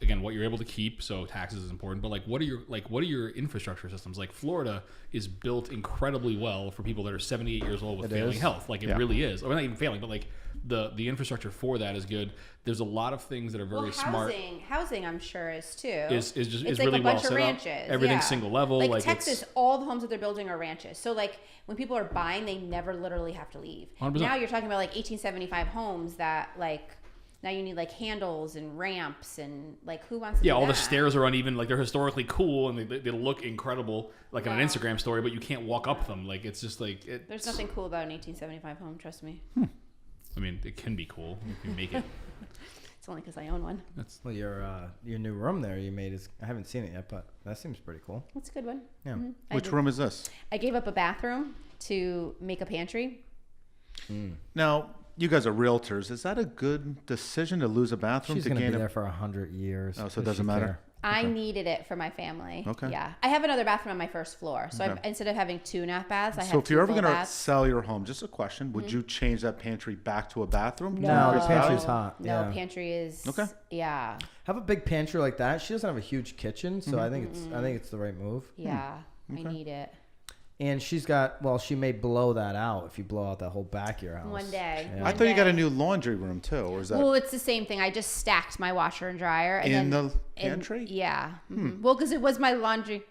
again, what you're able to keep. So taxes is important, but like what are your infrastructure systems? Like Florida is built incredibly well for people that are 78 years old with It failing is. health. Like it really is. Or not even failing, but like the infrastructure for that is good. There's a lot of things that are very smart. Housing, I'm sure is too. Is just it's is like really a well bunch set of up. ranches. Everything's yeah. single level. Like Like Texas, it's, all the homes that they're building are ranches. So like when people are buying, they never literally have to leave. 100%. Now you're talking about like 1875 homes that like now you need like handles and ramps and like who wants to do all the that? stairs are uneven. Like they're historically cool and they look incredible, like on an Instagram story, but you can't walk up them. Like it's just like There's nothing cool about an 1875 home, trust me. I mean, it can be cool if you make it. It's only because I own one. Well, your new room there you made is, I haven't seen it yet, but that seems pretty cool. That's a good one. Yeah. Which room is this? I gave up a bathroom to make a pantry. Now, you guys are realtors. Is that a good decision to lose a bathroom She's to going to gain be a? there for 100 years. Oh, so it Does doesn't she matter? care? I needed it for my family. Okay. Yeah. I have another bathroom on my first floor. So Okay. instead of having 2.5 baths, I have So if 2 you're ever full going to baths. sell your home, just a question: would you change that pantry back to a bathroom? No, the Chris pantry's Valley? hot. No, Yeah. pantry is. Okay. Yeah. Have a big pantry like that. She doesn't have a huge kitchen, so I think it's the right move. Yeah. I need it. And she's got, well, she may blow that out if you blow out that whole back of your house. One day. Yeah. I thought you got a new laundry room too, or is that Well, it's the same thing. I just stacked my washer and dryer. And in then, the pantry? Yeah. Well, because it was my laundry.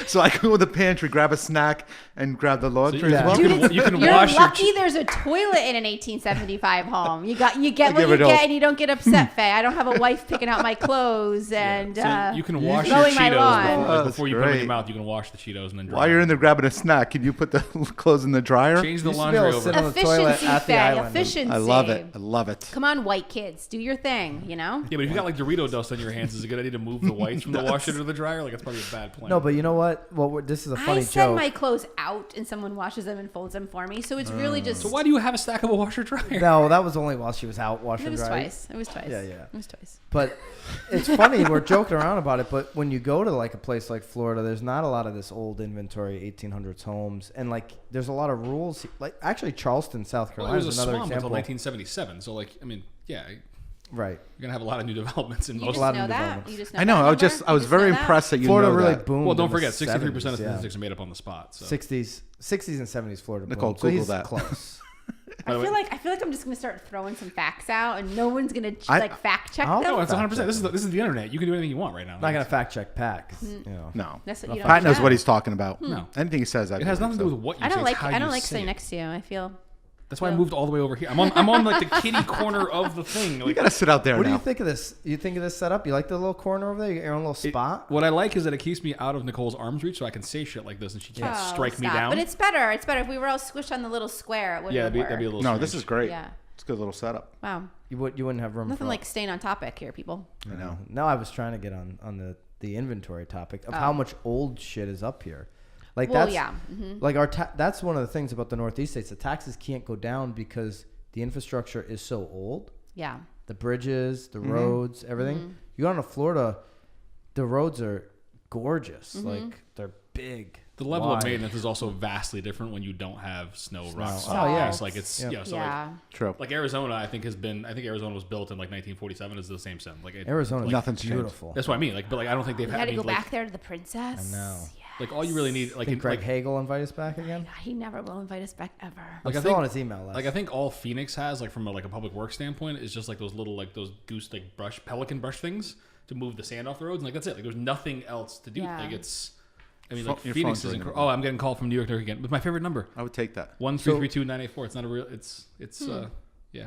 So I go to the pantry, grab a snack, and grab the laundry as well. You can You're wash lucky there's a toilet in an 1875 home. You get what you get, and you don't get upset, Faye. I don't have a wife picking out my clothes and So you can wash your mowing my lawn. Cheetos Oh, before you put them in great. your mouth. You can wash the Cheetos and then dry While you're them. in there grabbing a snack, can you put the clothes in the dryer? Change the Used to be able laundry to over. sit on the toilet Efficiency, at the Faye. island. Efficiency. I love it. I love it. Come on, white kids, do your thing. You know. Yeah, but if you got like Dorito dust on your hands, is it a good idea to move the whites from the washer to the dryer? Like, that's probably a bad plan. No, but you know what? Well, this is a funny I send joke. my clothes out and someone washes them and folds them for me. So it's really just. So why do you have a stack of a washer dryer? No, that was only while she was out washing It was drying. twice. It was twice. Yeah, yeah. It was twice. But it's funny, we're joking around about it, but when you go to like a place like Florida, there's not a lot of this old inventory 1800s homes, and like there's a lot of rules. Like actually, Charleston, South Well, Carolina it was is a another swamp example. until 1977. So, like, I mean, yeah, you're Right. gonna have a lot of new developments in You most. just lot of know new that. developments. You just know I know. that I was number? I was You very know that? impressed that you Florida know really that. boomed. Well, don't in the forget, 63% of 70s, yeah. statistics are made up on the spot. So. 60s and 70s Florida. Nicole, boomed. So Google he's that. close. I feel like I'm just gonna start throwing some facts out, and no one's gonna I- fact check I'll- them. No, it's Fact 100%. This is the internet. You can do anything you want right now. I'm not gonna fact check Pat. 'Cause, you know. No. That's what you don't Pat knows know. what he's talking about. No. Anything he says, I It has believe, nothing to do so. with what you I say. don't it's like how I don't you like say sitting it. next to you. I feel. That's why I moved all the way over here. I'm on like the kitty corner of the thing. You Like, gotta sit out there What do now. you think of this? You think of this setup? You like the little corner over there? You got your own little spot? what I like is that it keeps me out of Nicole's arm's reach, so I can say shit like this, and she can't Oh, strike me stop. down. But it's better. It's better if we were all squished on the little square. It wouldn't yeah, work. that'd be a little. No, strange. this is great. Yeah. It's a good little setup. Wow. You wouldn't have room Nothing for like staying on topic here, people. I know. No, I was trying to get on the inventory topic of Oh. how much old shit is up here. Like Well, that's yeah. Mm-hmm. like that's one of the things about the Northeast states. The taxes can't go down because the infrastructure is so old. Yeah. The bridges, the roads, everything. You go down to Florida, the roads are gorgeous. Like they're big. The level of wide. maintenance is also vastly different when you don't have snow, rocks. Oh, yeah. It's like it's Yeah. yeah. So Yeah. True. like Arizona, I think Arizona was built in like 1947. Is the same sense. Like Arizona's Nothing's changed. beautiful. That's what I mean. Like, but like I don't think they've We had had to any go like back there to the princess. I know. Yeah. like all you really need I like think in, Greg like, Hagel invite us back again. God, he never will invite us back ever. I'm Like, I still think- on his email list. like I think all Phoenix has like from a public works standpoint is just like those little like those goose like pelican brush things to move the sand off the roads, and like that's it. Like there's nothing else to do. Yeah. Like it's. I mean, Pho- like your Phoenix phone's is ringing. incredible. Oh, I'm getting called from New York again with my favorite number I would take that. 1-332-984. It's not a real. It's yeah.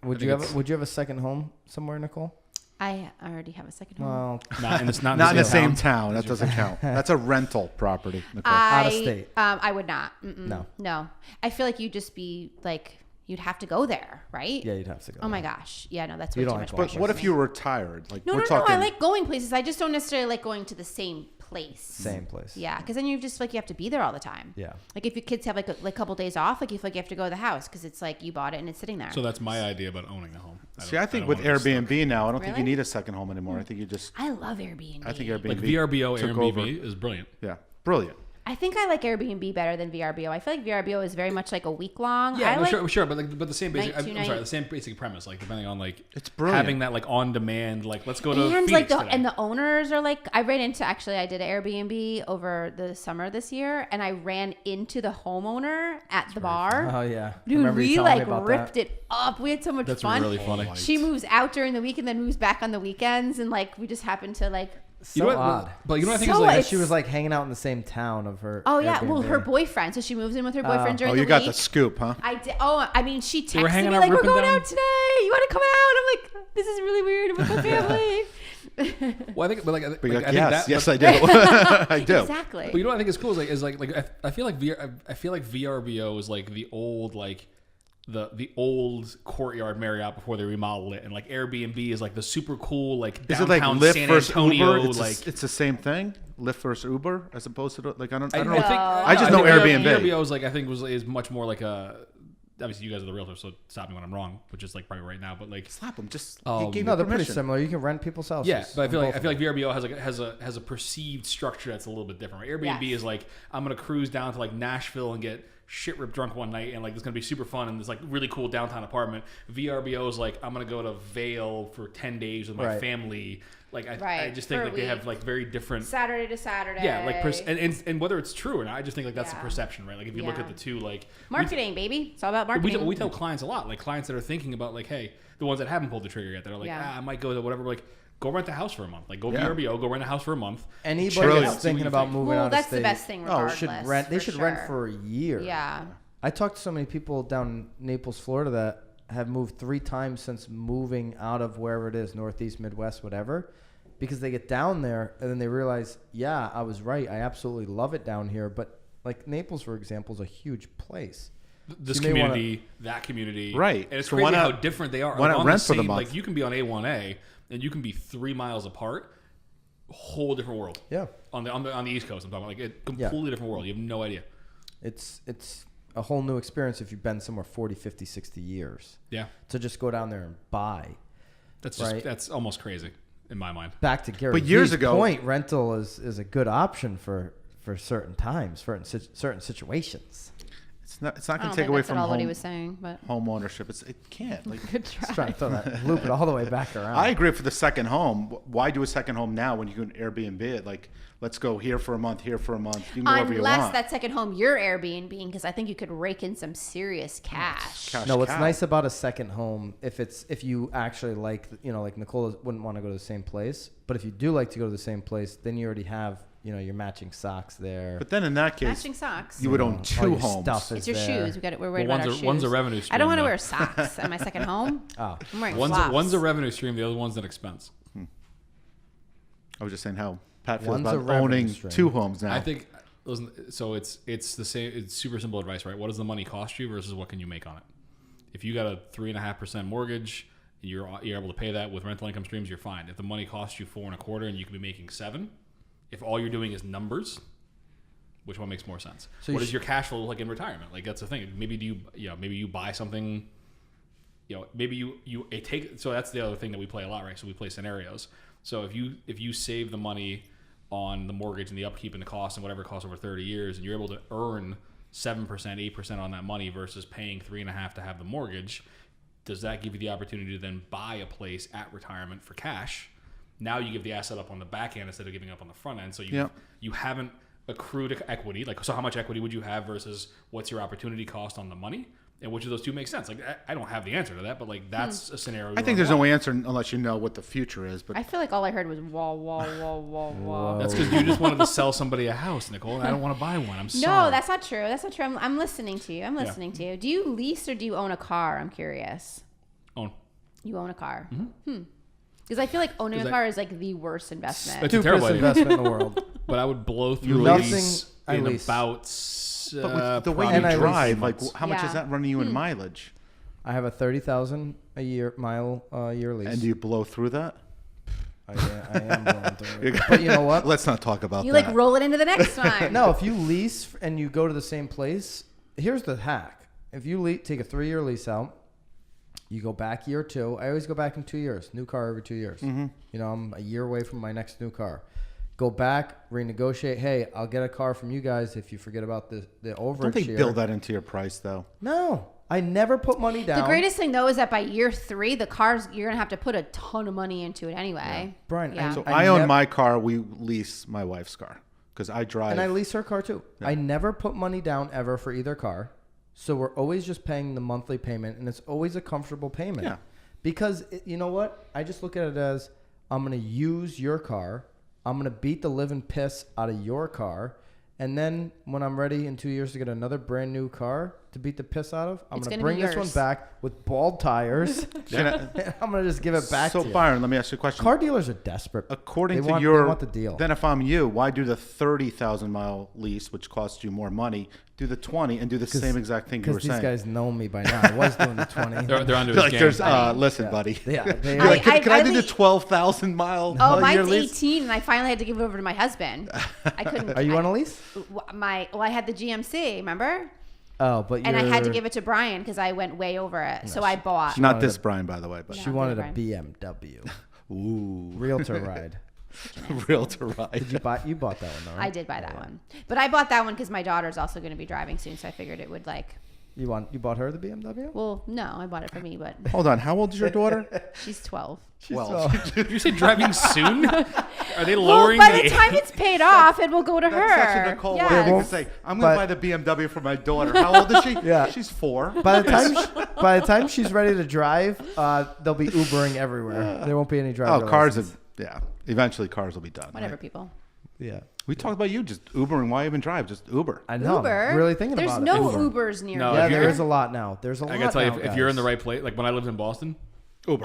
Would think you have it's- would you have a second home somewhere, Nicole? I already have a second home. Well, Not in this. Not in the same town. That doesn't count. That's a rental property. Nicole. Out of state. I would not. No. No. I feel like you'd just be like, you'd have to go there, right? yeah, you'd have to go. Oh my there. gosh. Yeah, no, that's You way too don't much like but pressure what for if me. you were retired? Like No, we're no, talking. no. I like going places. I just don't necessarily like going to the same place. Same place. Yeah, because then you just like you have to be there all the time. Yeah. Like if your kids have like a couple days off, like you feel like you have to go to the house because it's like you bought it and it's sitting there. So that's my idea about owning a home. See, I think don't with wanna be stuck. Airbnb now, I don't think you Really? need a second home anymore. I think you just. I love Airbnb. I think Airbnb. like VRBO took over. Airbnb is brilliant. Yeah, brilliant. I think I like Airbnb better than VRBO. I feel like VRBO is very much like a week long. Yeah, I no, like, sure, but the same basic. Night to I'm night. sorry, the same basic premise. Like depending on like It's brilliant. having that like on demand. Like let's go to and Phoenix like today. the owners are like I ran into I did an Airbnb over the summer this year and I ran into the homeowner at the bar. Oh yeah. Dude, Remember you we telling me like about ripped that? it up. We had so much That's fun. really funny. She moves out during the week and then moves back on the weekends and like we just happened to like So You know what? odd. But you know what I think So is like it's- She was like hanging out in the same town of her. oh yeah, well her Airbnb. boyfriend. So she moves in with her boyfriend during Oh, the you week. got the scoop, huh? I did. Oh, I mean, she were texted hanging me out like, "We're ripping going down- out today. You want to come out?" I'm like, "This is really weird. I'm with my family." well, I think, but like, But you're like, like, I think yes, that, yes, but, I do. I do. Exactly. But you know what I think is cool is like I feel like VRBO is like the old like the old Courtyard Marriott before they remodeled it, and like Airbnb is like the super cool like Is it downtown like Lyft San versus Antonio Uber? It's, like. it's the same thing. Lyft versus Uber, as opposed to like I don't know. I just know Airbnb. VRBO is like I think is much more like a. Obviously, you guys are the realtor, so stop me when I'm wrong, which is like probably right now. But like, Slap them. Just Um, he gave No, you they're pretty permission. similar. You can rent people's houses. yeah, but I feel on like both of them. VRBO has a perceived structure that's a little bit different. Right? Airbnb Yes. is like I'm gonna cruise down to like Nashville and get shit ripped drunk one night, and like it's gonna be super fun and this like really cool downtown apartment. VRBO is like I'm gonna go to Vail for 10 days with my Right. family. Like I Right, just think for a like they have week. like very different. Saturday to Saturday. Yeah, like and whether it's true or not, I just think like that's Yeah. the perception, right? Like if you look Yeah. at the two, like marketing, baby. It's all about we marketing. tell clients a lot, like clients that are thinking about like, hey, the ones that haven't pulled the trigger yet, that are like, Yeah. I might go to whatever. Like, Go rent a house for a month. Like, go VRBO, go rent a house for a month. Anybody that's thinking about moving out of that's state, the best thing regardless. They should rent for a year. Yeah. I talked to so many people down in Naples, Florida that have moved 3 times since moving out of wherever it is, Northeast, Midwest, whatever, because they get down there and then they realize, yeah, I was right. I absolutely love it down here. But like Naples, for example, is a huge place. This community, that community. Right. And it's crazy how different they are. Why not rent for the month? Like, you can be on A1A and you can be 3 miles apart. Whole different world. Yeah. On the East Coast, I'm talking about. Like, a completely different world. You have no idea. It's a whole new experience if you've been somewhere 40, 50, 60 years. Yeah. To just go down there and buy. That's almost crazy in my mind. Back to Gary. But years V's ago, point, rental is a good option for certain times, for certain situations. It's not going to take away from what he was saying, but home ownership. It can't. Like, good try. Just trying to throw that, loop it all the way back around. I agree for the second home. Why do a second home now when you can Airbnb it? Like, let's go here for a month, here for a month. You can go wherever you want. Unless that second home you're Airbnb, because I think you could rake in some serious cash. No, what's nice about a second home, if you actually like Nicole wouldn't want to go to the same place, but if you do like to go to the same place, then you already have your matching socks there. But then in that case, matching socks. You would own 2 homes. It's your shoes. We're worried about our shoes. One's a revenue stream. I don't want to wear socks at my second home. Oh, I'm wearing flops. One's a revenue stream. The other one's an expense. I was just saying how Pat feels One's about owning stream. 2 homes now. I think. Listen, so it's the same. It's super simple advice, right? What does the money cost you versus what can you make on it? If you got a 3.5% mortgage, and you're able to pay that with rental income streams, you're fine. If the money costs you 4.25% and you can be making 7%. If all you're doing is numbers, which one makes more sense? So what does your cash flow look like in retirement? Like, that's the thing. Maybe maybe you buy something. Maybe you take. So that's the other thing that we play a lot, right? So we play scenarios. So if you save the money on the mortgage and the upkeep and the cost and whatever it costs over 30 years, and you're able to earn 7%, 8% on that money versus paying 3.5% to have the mortgage, does that give you the opportunity to then buy a place at retirement for cash? Now you give the asset up on the back end instead of giving up on the front end. So you haven't accrued equity. Like, so how much equity would you have versus what's your opportunity cost on the money? And which of those two makes sense? Like, I don't have the answer to that, but like, that's a scenario. I think there's no answer unless you know what the future is. But I feel like all I heard was wah, wah, wah, wah, wah. That's because you just wanted to sell somebody a house, Nicole, and I don't want to buy one. I'm sorry. No, that's not true. That's not true. I'm listening to you. To you. Do you lease or do you own a car? I'm curious. Own. You own a car. Because I feel like owning a car is like the worst investment. It's a terrible investment in the world. But I would blow through Nothing. lease in about. But with the way you probably drive, like, months. how much is that running you in mileage? I have a 30,000 a year year lease. And do you blow through that? I am going through it. But you know what? Let's not talk about You that. like roll it into the next one. No, if you lease and you go to the same place, here's the hack. If you take a 3-year lease out, you go back year 2. I always go back in 2 years. New car every 2 years. Mm-hmm. I'm a year away from my next new car. Go back, renegotiate. Hey, I'll get a car from you guys if you forget about the overage. Don't they build that into your price, though? No. I never put money down. The greatest thing, though, is that by year 3, the cars, you're going to have to put a ton of money into it anyway. Yeah. Brian, So I own my car. We lease my wife's car because I drive. And I lease her car, too. Yeah. I never put money down ever for either car. So we're always just paying the monthly payment, and it's always a comfortable payment. Yeah. Because, you know what? I just look at it as I'm going to use your car. I'm going to beat the living piss out of your car. And then when I'm ready in 2 years to get another brand new car to beat the piss out of, I'm going to bring this one back with bald tires. I'm going to just give it back to you. So, Byron, let me ask you a question. Car dealers are desperate. According they want the deal. Then if I'm you, why do the 30,000-mile lease, which costs you more money, do the 20 and do the same exact thing you were saying? Because these guys know me by now. I was doing the 20. They're under his game. Listen, buddy. Yeah. Can I do the 12,000-mile year mine's lease? 18, and I finally had to give it over to my husband. I couldn't. Are you on a lease? I had the GMC, remember? Oh, but and I had to give it to Brian because I went way over it. No, so I bought. Not this Brian, by the way, but she wanted a BMW. Ooh, Realtor ride. Realtor ride. Did you buy? You bought that one, though, right? I did buy that one, but I bought that one because my daughter's also going to be driving soon, so I figured it would like. You bought her the BMW? Well, no, I bought it for me, but. Hold on, how old is your daughter? She's 12. Did you say driving soon? Are they lowering? Well, by the time it's paid off, it will go to her. That's such a Nicole White thing to say. I'm going to buy the BMW for my daughter. How old is she? Yeah, she's 4. By the time she's ready to drive, they'll be Ubering everywhere. There won't be any driver. Cars Yeah. Eventually, cars will be done. Whatever, right? people. Yeah. We talked about you just Ubering. Why even drive? Just Uber. I know. Uber. I'm really thinking There's about no it. Ubers near No, here. Yeah, if there you're- is a lot now. There's a lot. I gotta tell you, now, if you're in the guys. right place, like when I lived in Boston, Uber.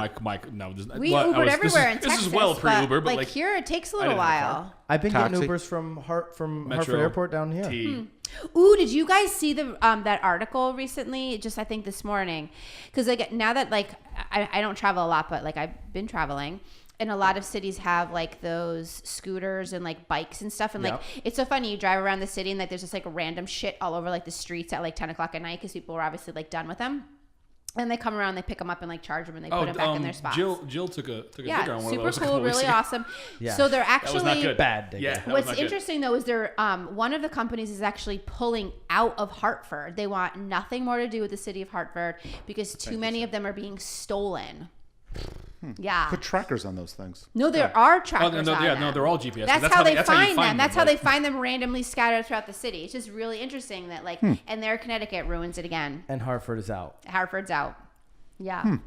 no, We well, Ubered this everywhere in is, Texas. This is well pre-Uber, but like here, it takes a I little didn't have a while. I've been Taxi. getting Ubers from Hartford Metro, Airport down here. T. Ooh, did you guys see the that article recently? Just I think this morning, because like now that like I don't travel a lot, but like I've been traveling. And a lot of cities have like those scooters and like bikes and stuff. And like, it's so funny. You drive around the city and like, there's just like random shit all over like the streets at like 10 o'clock at night. Cause people are obviously like done with them. And they come around, they pick them up and like charge them and they put them back in their spots. Jill took a picture on one super of those. cool, really awesome. Yeah. So they're That was not actually good. Bad digger. Yeah. that was What's not good. interesting though is they're one of the companies is actually pulling out of Hartford. They want nothing more to do with the city of Hartford because too many of them are being stolen. Yeah. Put trackers on those things. No, there are trackers on yeah, them. no, they're all GPS. That's how they you find them. That's how like- they find them randomly scattered throughout the city. It's just really interesting that like, and their Connecticut ruins it again. And Hartford is out. Hartford's out. Yeah.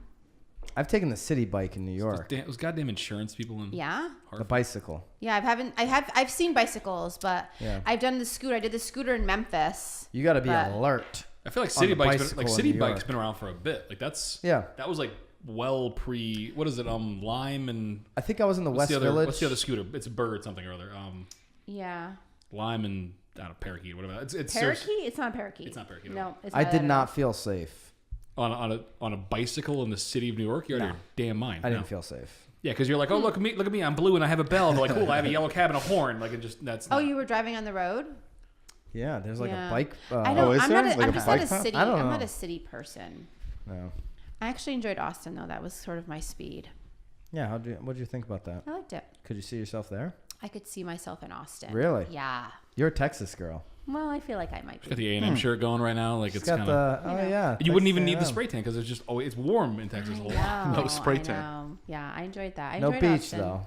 I've taken the city bike in New York. Those goddamn insurance people in Yeah. The bicycle. Yeah, I've seen bicycles, but Yeah. I've done the scooter. I did the scooter in Memphis. You got to be But- alert. I feel like on city the bikes, bicycle in city New bikes York. been around for a bit. Like that was like well pre. What is it? Lime and I think I was in the what's West the other, Village. What's the other scooter? It's a bird something or other. Yeah. Lime and I don't know, parakeet or whatever. It's Parakeet? It's not a parakeet. It's not parakeet. No, it's I not did that at not feel safe. on a bicycle in the city of New York. You're out of your damn mind. I No. didn't feel safe. Yeah, because you're like, oh look at me, I'm blue and I have a bell. They're like, cool, I have a yellow cab and a horn. Like it just that's. all. Oh, not- you were driving on the road? Yeah, there's like Yeah. a bike. I don't. is I'm there? not. Like I'm a just not a bike path? city. I don't I'm not know. a city person. No. I actually enjoyed Austin though. That was sort of my speed. Yeah, what did you think about that? I liked it. Could you see yourself there? I could see myself in Austin. Really? Yeah. You're a Texas girl. Well, I feel like I might Got be. the A&M shirt going right now. Like It's it's got kind the of. yeah. You wouldn't even need the Texas spray tan because it's just it's warm in Texas a lot. No, No spray I tan. know. Yeah, I enjoyed that. I No enjoyed beach Austin. though.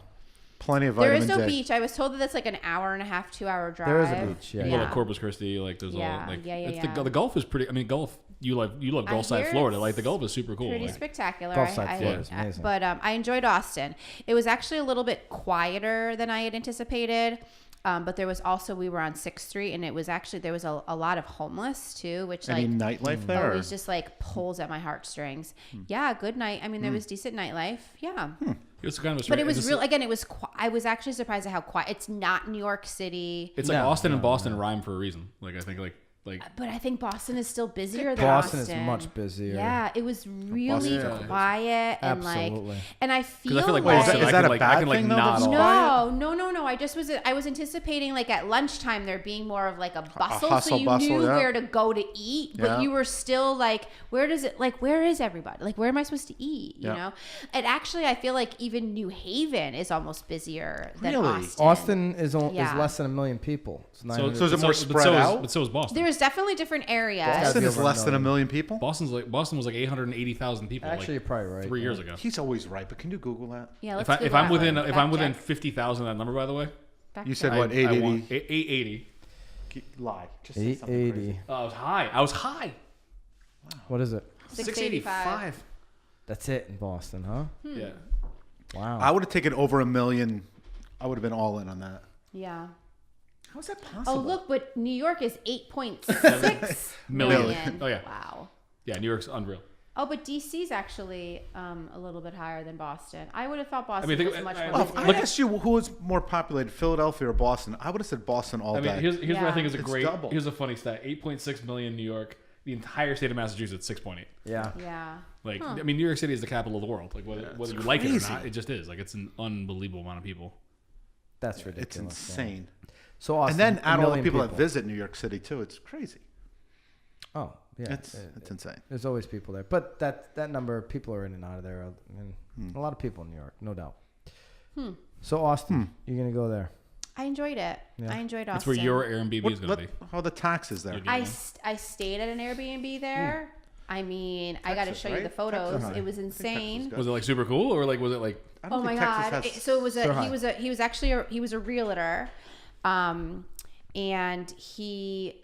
Plenty of There vitamin is no D. beach. I was told that that's like an hour and a half, 2 hour drive. There is a beach. Yeah. You go like Corpus Christi, like there's Yeah, all like yeah, it's yeah. the Gulf is pretty. I mean, Gulf. You love I Gulfside, hear Florida. it's Like the Gulf is super cool. Pretty Like, spectacular. Gulfside Florida is amazing. But I enjoyed Austin. It was actually a little bit quieter than I had anticipated. But there was also, we were on 6th Street and it was actually, there was a lot of homeless too, which Any like nightlife there? or- always just like pulls at my heartstrings. Yeah, good night. I mean, there was decent nightlife. Yeah. it was kind of a But it was just- real, again, it was, I was actually surprised at how quiet. It's not New York City. It's like No, Austin and no, Boston rhyme for a reason. Like I think like But I think Boston is still busier than Boston Austin. is much busier. Yeah, it was really Yeah. quiet and Absolutely. and I feel because I feel like like Boston, is I that can a like bad I can like thing, though, nod that's off. No. I was anticipating like at lunchtime there being more of like a bustle, hustle, so you bustle, knew yeah. where to go to eat, but Yeah. you were still like, where is everybody? Like, where am I supposed to eat? You Yeah. know? And actually, I feel like even New Haven is almost busier than Really? Austin. Austin is Yeah. less than 1 million people. It's 900. So is it more but spread so out? But so is Boston. There's definitely different areas. Boston be is over a less than a million. million people. Boston was like 880,000 people. Actually, you're like probably right. 3 years ago. He's always right, but can you Google that? Yeah, let's If Google I'm that within one. if I'm Fact within check. 50,000 of that number, by the way, Fact You said check. what? I 880. won 880. Lie. Just say something 880. crazy. I was high. What is it? 685. That's it in Boston, huh? Yeah. Wow. I would have taken over 1 million. I would have been all in on that. Yeah. How is that Oh, possible? look, but New York is 8.6 Million. million. Oh, yeah. Wow. Yeah, New York's unreal. Oh, but DC's actually a little bit higher than Boston. I would have thought Boston think- was much I- more Well, busy. if I asked you who was more populated, Philadelphia or Boston, I would have said Boston all I mean, day. here's what I Yeah. think is a It's great. double. Here's a funny stat: 8.6 million New York. The entire state of Massachusetts, 6.8. yeah. Yeah. Like, I mean, New York City is the capital of the world. Like, whether you like it or crazy. not, it just is. Like, it's an unbelievable amount of people. That's ridiculous. It's man. insane. So Austin, And then add all the 1 million people that visit New York City too. It's crazy. Oh, yeah. It's insane. There's always people there, but that number of people are in and out of there. And a lot of people in New York, no doubt. So Austin, you're gonna go there? I enjoyed it. Yeah. I enjoyed Austin. That's where your Airbnb is going to be. How are the taxes there? You're I stayed at an Airbnb there. I mean, I got to Texas, show you the right? photos. Texas. It was I think Texas insane. is good. Was it like super cool, or like was it like? I don't Oh my think Texas god! has- So it was So he high. was actually he was a realtor, and he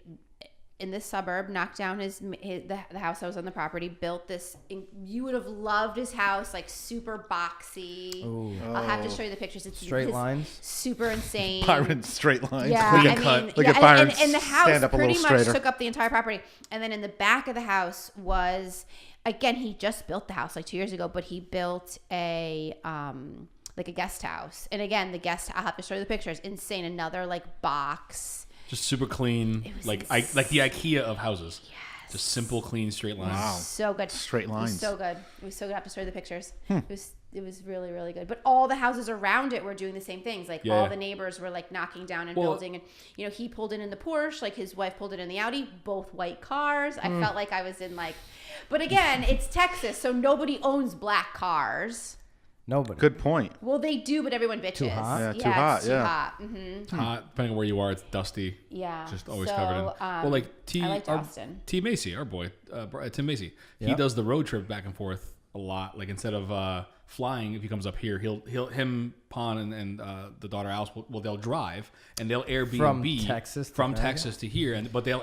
in this suburb, knocked down the house that was on the property, built this. You would have loved his house, like super boxy. Ooh. I'll have to show you the pictures. It's straight lines, super insane. Byron straight lines. Yeah, clean I mean, cut. Look at Byron and the house stand up a pretty little much straighter. took up the entire property. And then in the back of the house was, again, he just built the house like 2 years ago, but he built a like a guest house. And again, I'll have to show you the pictures. Insane. Another like box. Just super clean, like the IKEA of houses. Yes. Just simple, clean, straight lines. Wow. So good. Straight lines. It was so good. It was so good. I have to show you the pictures. It was really, really good. But all the houses around it were doing the same things. Like all the neighbors were like knocking down and building. And he pulled in the Porsche, like his wife pulled in the Audi, both white cars. I felt like I was in like, but again, it's Texas, so nobody owns black cars. Nobody. Good point. Well, they do, but everyone bitches. Too hot? Yeah, too hot. It's too hot. Mm-hmm. It's hot. Depending on where you are, it's dusty. Yeah. Just always So, covered in. Well, like I liked Austin. T Macy, our boy, Tim Macy, he Yep. does the road trip back and forth a lot. Like instead of flying, if he comes up here, him, Pon, and the daughter Alice they'll drive and they'll Airbnb from Texas to here, but they'll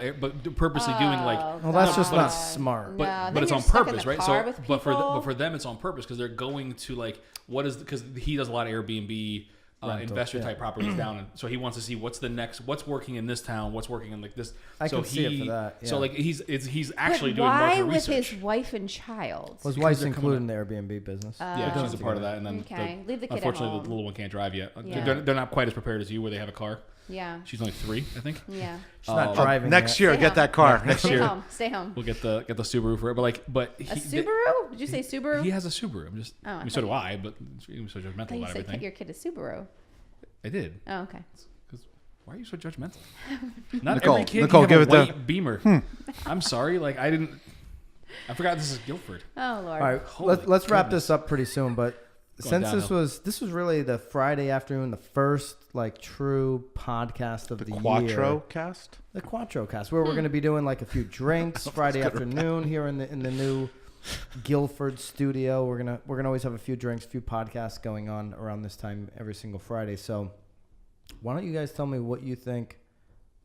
purposely doing like. Well, that's just not smart. But then it's you're on stuck in purpose, the right? car So, with but people. for them, it's on purpose because they're going to like because he does a lot of Airbnb investor type properties down, and so he wants to see what's working in this town, what's working in like this. I can see it for that. Yeah. So like he's actually But doing why market with research. his wife and child? His wife's included in the Airbnb business. Yeah, she's a part of that, and then Leave the kid at unfortunately home. the little one can't drive yet. Yeah. They're not quite as prepared as you, where they have a car. Yeah. She's only 3, I think. Yeah. She's not driving Next yet. year, Stay get home. that car. Next Stay year home. Stay home. we'll get the Subaru for it. But A Subaru? Did you say Subaru? He has a Subaru. I'm just. Oh, I I mean, so thought do I. But I'm so judgmental I thought about you said everything. your kid a Subaru. I did. Oh, okay. Because why are you so judgmental? Not Nicole, every kid Nicole, can give have it a the- white Beamer. I'm sorry. Like I forgot this is Guilford. Oh, Lord. All right, Holy let's wrap goodness. this up pretty soon. But since this was really the Friday afternoon, the first like true podcast of the Quatro year, Cast. the Quatro Cast, where we're going to be doing like a few drinks Friday afternoon here in the new Guilford studio. We're gonna always have a few drinks, a few podcasts going on around this time every single Friday. So why don't you guys tell me what you think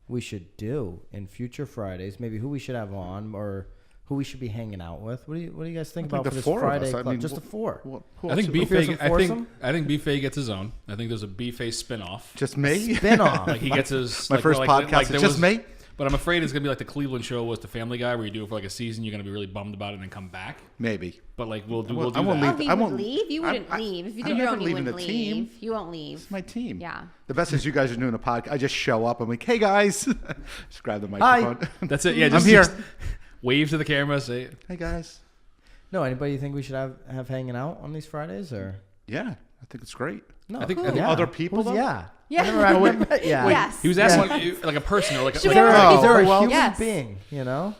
we should do in future Fridays? Maybe who we should have on or who we should be hanging out with. What do you guys think about the for this four of Friday us. I club? mean, Just the four. I think B Faye I think B Faye gets his own. I think there's a B Faye spinoff. Just me? Spin-off. Like he gets his My first podcast is just me? But I'm afraid it's gonna be like the Cleveland show was the Family Guy, where you do it for like a season, you're gonna be really bummed about it and then come back. Maybe. But like we'll do won't that. leave. Oh, he I would won't- leave? You wouldn't I- leave. If you I'm did your never own, you leaving wouldn't the leave. team. You won't leave. It's my team. Yeah. The best is you guys are doing a podcast. I just show up. I'm like, hey guys, just grab the microphone. That's it. Yeah, I'm just here. wave to the camera, say Hey guys. No, anybody you think we should have hanging out on these Fridays or? Yeah, I think it's great. No, I think yeah. other people, Who's- though? Yeah. Yeah. I've never met- yeah. Yes. he was asking like a person or like a Should Is we there, have a, a- is there a well, human yes. being? You know,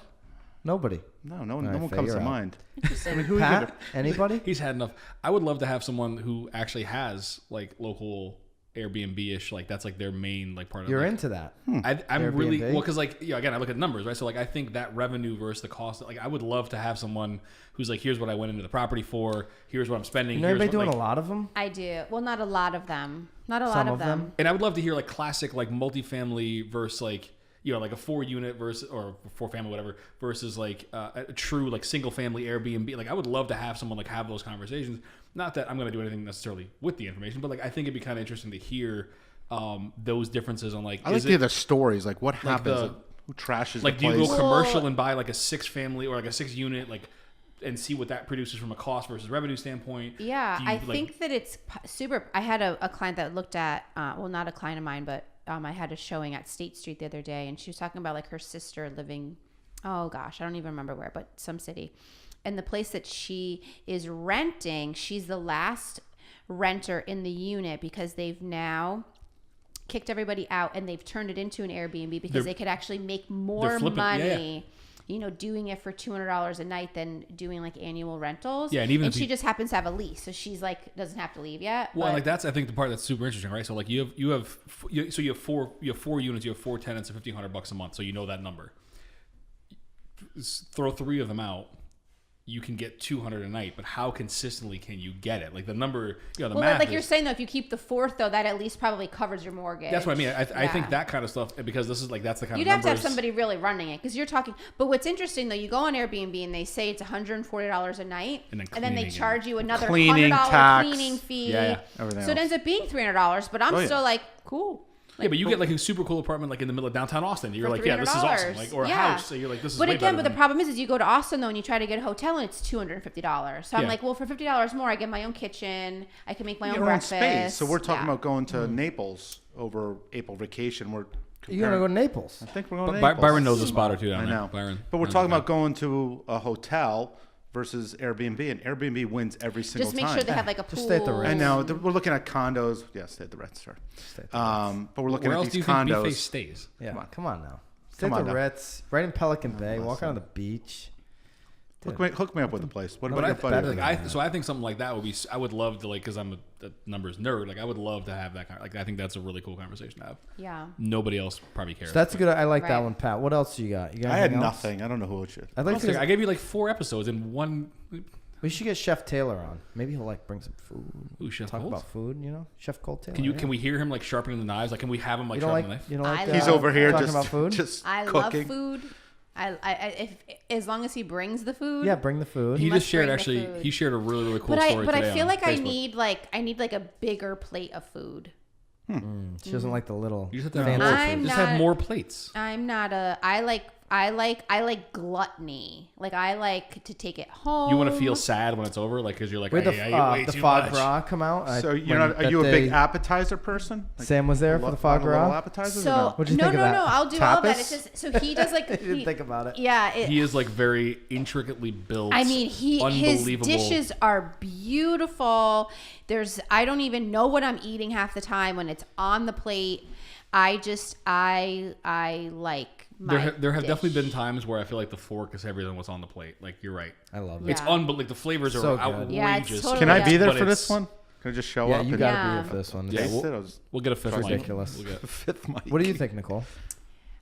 nobody. No right, one Faye, comes you're to out. mind. I mean, who are you Pat, gonna- anybody? He's had enough. I would love to have someone who actually has like local Airbnb-ish, like that's like their main like part of. You're like, into that. I'm really Airbnb? well because like again I look at numbers, right? So like I think that revenue versus the cost. Like I would love to have someone who's like, here's what I went into the property for. Here's what I'm spending. You know here's anybody what, doing like, a lot of them? I do. Well, not a lot of them. Not a lot Some of of them. them? And I would love to hear like classic like multifamily versus like like a 4-unit versus or 4-family whatever versus like a true like single family Airbnb. Like I would love to have someone like have those conversations. Not that I'm going to do anything necessarily with the information, but like I think it'd be kind of interesting to hear those differences on like I like to hear the stories. Like what happens? the- Who trashes like the do you place? go commercial and buy like a 6-family or like a 6-unit like and see what that produces from a cost versus revenue standpoint? Yeah, Do you, I like- think that it's super. I had a client that looked at, well, not a client of mine, but I had a showing at State Street the other day, and she was talking about like her sister living, oh gosh, I don't even remember where, but some city. And the place that she is renting, she's the last renter in the unit because they've now kicked everybody out and they've turned it into an Airbnb because they could actually make more flipping- money. Doing it for $200 a night than doing like annual rentals. Yeah, and even if she you- just happens to have a lease, so she's like doesn't have to leave yet. Well, but- like that's I think the part that's super interesting, right? So like you have 4 units, you have 4 units, you have 4 tenants, and $1,500 a month, so you know that number. Throw 3 of them out, you can get 200 a night, but how consistently can you get it? Like the number, the well, math like is, you're saying though, if you keep the fourth though, that at least probably covers your mortgage. that's what I mean. I think that kind of stuff, because this is like, that's the kind You'd of have numbers. to have somebody really running it because you're talking. But what's interesting though, you go on Airbnb and they say it's $140 a night, And then they cleaning charge you another Cleaning, $100 tax. cleaning fee. Everything So it ends up being $300. But I'm Oh, yeah. still like, cool. Yeah, but you get like a super cool apartment like in the middle of downtown Austin. You're For like, yeah, this is awesome. $300. Like, or a Yeah. house. So you're like, this is But way again, better the than- problem is you go to Austin though and you try to get a hotel and it's $250. So I'm Yeah. like, well, for $50 more, I get my own kitchen. I can make my own Your own breakfast. space. So we're talking Yeah. about going to Naples over April vacation. We're You're gonna go to Naples. I think we're going to But Naples. Byron knows a spot or two down I there. know. Byron. But we're knows talking a about going to a hotel versus Airbnb, and Airbnb wins every single Just make time. sure they have like a pool. Just stay at the Ritz. I know. We're looking at condos. Yeah, stay at the Ritz, sir. But we're looking Where at else do these you think condos. B-Face stays? Yeah, come on now. Stay Come at on the now. Ritz, right in Pelican Bay. Walk on the beach. Hook me up with the place. What But about your buddy? better over than there? so I think something like that would be. I would love to, like, because I'm a numbers nerd. Like, I would love to have that kind. Like, I think that's a really cool conversation to have. Yeah. Nobody else probably cares. So that's good. I like that Right. one, Pat. What else you got? You got I had anything else? nothing. I don't know who it should. I'd like I to. gave you like 4 episodes in one. We should get Chef Taylor on. Maybe he'll like bring some food. Ooh, Chef Talk Coles? about food. You know, Chef Cole Taylor. Can we hear him like sharpening the knives? Like, can we have him like You don't sharpen like? the knife? You don't like? I He's love over here talking just about food. just I cooking. love food. If as long as he brings the food. Yeah, bring the food. He must just shared bring the actually. food. He shared a really really cool But story I today feel on like I Facebook. need like a bigger plate of food. She doesn't like the little. You just have to fancy have more, I'm food. just not- have more plates. I'm not a. I like gluttony. Like I like to take it home. You want to feel sad when it's over, like because you're like, Where'd hey, I ate way the too foie much. gras come out? So you're not? Are you a big appetizer person? Like, Sam was there for the foie little gras. appetizers. So or no? What'd you no, think no, of that? no. I'll do all that. Tapas? It's just so he does like. Didn't think about it. Yeah. He is like very intricately built. I mean, his unbelievable. dishes are beautiful. I don't even know what I'm eating half the time when it's on the plate. I like my There have dish. definitely been times where I feel like the fork is heavier than what's on the plate. Like you're right. I love it. It's Yeah. like the flavors are So good. outrageous. Yeah, it's totally- Can I be there But for it's- this one? Can I just show Yeah, up? you and gotta Yeah. be here for this one. Yeah, taste we'll- it? I was We'll get a fifth It's mic. ridiculous. We'll get- fifth mic. What do you think, Nicole?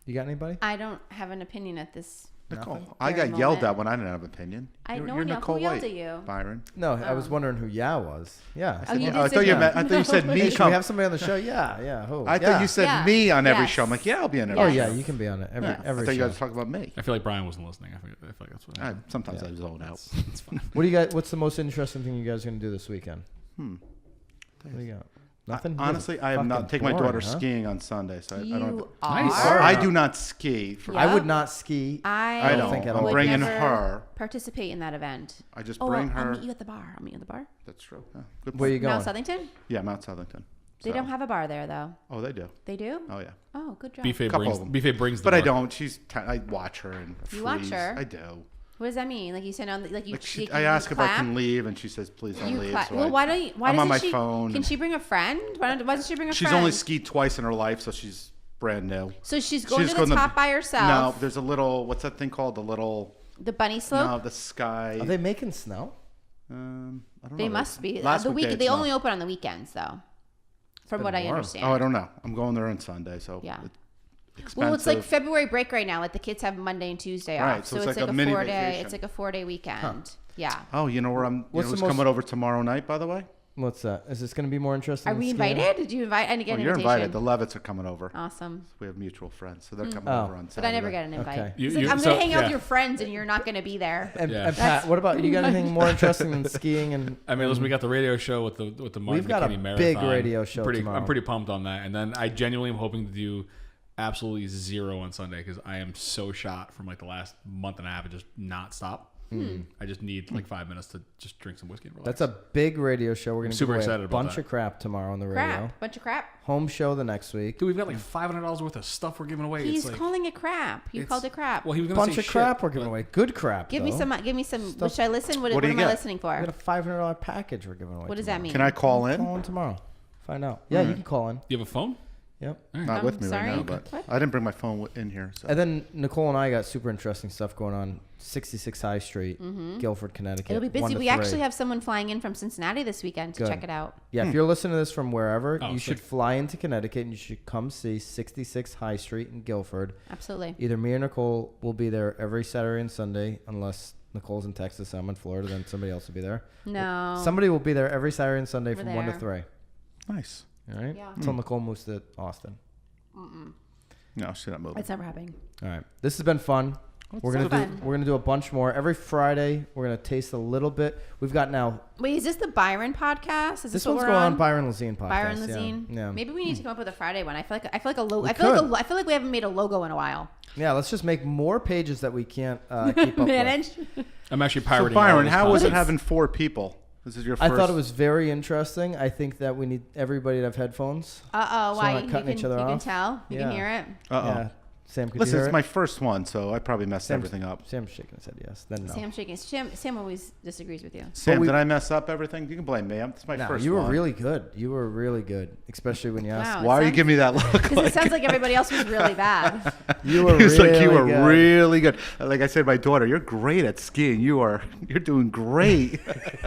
You got anybody? I don't have an opinion at this. Nicole, I Very got yelled moment. at when I didn't have an opinion. No You're one Nicole who yelled White, at you? Byron. No, I was wondering who Yeah was. Yeah. Oh, you did I say thought you yeah. meant. I thought you said me. Hey, should we Come. have somebody on the show? Yeah, yeah. Who? I yeah. thought you said Yeah. me on every Yes. show. I'm like, yeah, I'll be on every Oh show. yeah, you can be on it every Yes. I every thought you show. guys were talking about me. I feel like Brian wasn't listening. I feel like that's what happened. Sometimes Yeah. I zone out. It's fine. What do you guys? What's the most interesting thing you guys are gonna do this weekend? What do you got? Nothing. You guys Honestly, are I am not fucking taking my boring, daughter huh? skiing on Sunday, so I don't. You Nice. are. I do not ski. Yeah. I would not ski. I don't think at I'm all. bringing never her. Participate in that event. I just Oh, bring I'll her. meet you at the bar. I'll meet you at the bar. That's true. Yeah. Good Where point. you going? Mount Southington? Yeah, Mount Southington. They don't have a bar there though. Oh, they do. They do? Oh yeah. Oh, good job. Buffet Couple brings of them. Buffet brings. The But I bar. don't. I watch her and You watch freeze. her? I do. What does that mean? Like you said on the, like you. Like like I you ask if I clap? can leave, and she says, "Please don't You leave." clap. So Well, why don't you? Why I'm on doesn't my she, phone. Can she bring a friend? Why doesn't she bring a She's friend? only skied twice in her life, so she's brand new. So she's going She's to the going top by herself. No, there's a little. What's that thing called? The little. The bunny slope. No, the sky. Are they making snow? I don't know. They must be. Last The week week had they snow. only open on the weekends though, from been what I warm. understand. Oh, I don't know. I'm going there on Sunday, so Yeah. Expensive. Well, it's like February break right now. Like the kids have Monday and Tuesday Right, off, so so it's it's like a mini 4-day. vacation. It's like a 4-day weekend. Yeah. Oh, you know where I'm. What's What's the most- coming over tomorrow night? By the way, What's that? Is this gonna be more interesting? Are than we skiing? invited? Did you invite? And get well, an you're invitation? invited. The Levitts are coming over. Awesome. We have mutual friends, so they're coming Oh. over on But Saturday. I never get an invite. Okay. It's like, I'm so- gonna hang out yeah. with your friends, and you're not gonna be there. And, Yeah. and Pat, what about you? Got anything more interesting than skiing? And I mean, listen, we got the radio show with the Martin We've got a McKinney big Marathon. radio show tomorrow. I'm pretty pumped on that. And then I genuinely am hoping to do absolutely zero on Sunday because I am so shot from like the last month and a half and just not stop. I just need like 5 minutes to just drink some whiskey and relax. That's a big radio show. We're gonna super give away excited a about bunch that. of crap tomorrow on the radio. Crap. Bunch of crap. Home show the next week. Dude, we've got like $500 worth of stuff we're giving away. He's it's like, calling it crap. You it's- called it crap. Well, he was gonna Bunch say of shit, crap we're giving but- away. Good crap. Give me though. some. Give me some. Stuff- Should I listen? What What do you am I get? listening for? We got a $500 package we're giving away. What does that tomorrow. mean? Can I call in? Call in tomorrow. Find out. Yeah, you can call in. You have a phone? Yep. Not with me sorry. right now, but What? I didn't bring my phone in here. So. And then Nicole and I got super interesting stuff going on. 66 High Street, Guilford, Connecticut. It'll be 1 busy. to We 3. actually have someone flying in from Cincinnati this weekend to Good. check it out. Yeah, if you're listening to this from wherever, Oh, you should sick. fly into Connecticut and you should come see 66 High Street in Guilford. Absolutely. Either me or Nicole will be there every Saturday and Sunday, unless Nicole's in Texas, I'm in Florida, then somebody else will be there. No. Somebody will be there every Saturday and Sunday We're from 1 to there. 3. Nice. All right? Yeah. Until Nicole moves to Austin. No, she's not moving. It's never happening. All right. This has been fun. We're gonna do a bunch more every Friday. We're gonna taste a little bit. We've got now. Wait, is this the Byron podcast? Is This what one's we're going on? on Byron Lazine podcast. Byron Lazine. Yeah. Maybe we need to come up with a Friday one. I feel like a logo. We I feel could. like we haven't made a logo in a while. Yeah. Let's just make more pages that we can't keep up Manage. with. I'm actually So pirating. Byron, all this how was it content. having 4 people? This is your first. I thought it was very interesting. I think that we need everybody to have headphones. Uh oh. So Why? we're not You cutting can, each other you can off? tell. You can Yeah. hear it. Yeah. Sam, could Listen, you hear it's it? my first one, so I probably messed Sam's- everything up. Sam's shaking his head yes. Then no. Sam shaking. Sam always disagrees with you. Sam, we- did I mess up everything? You can blame me. It's my No, first you were one. really good. You were really good, especially when you asked. Wow. Why are you sounds- giving me that look? Because it sounds like everybody else was really bad. You were It's really like you were good. really good. Like I said, to my daughter, you're great at skiing. You're doing great.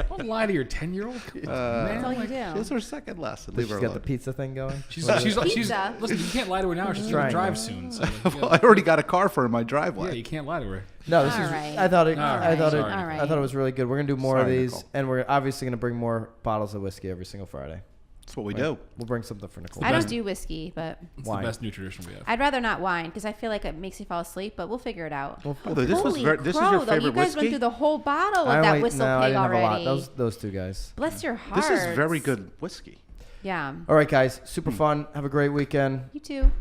Don't lie to your 10-year-old. That's all you do. It's her second lesson. But Leave she's her got alone. the pizza thing going. She's Pizza. listen. You can't lie to her now. She's Trying gonna drive to. soon. So I already got a car for her in my yeah, driveway. you can't lie to her. No, this All is. right. I thought it. All I thought it. right. All right. I thought it was really good. We're gonna do more Sorry, of these, Nicole. and we're obviously gonna bring more bottles of whiskey every single Friday. That's what we do. We'll bring something for Nicole. I don't do whiskey, but It's Wine. the best new tradition we have. I'd rather not wine because I feel like it makes you fall asleep. But we'll figure it out. Well, Although this was Holy very, this is crow, your though. favorite You guys whiskey. went through the whole bottle I of that only- whistle no, I pig didn't have already. a lot. Those two guys. Bless your heart. This is very good whiskey. Yeah. All right, guys. Super fun. Have a great weekend. You too.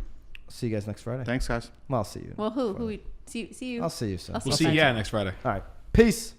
See you guys next Friday. Thanks, guys. Well, I'll see you. Well, who? See you. I'll see you soon. I'll We'll see see you. you next Friday. All right. Peace.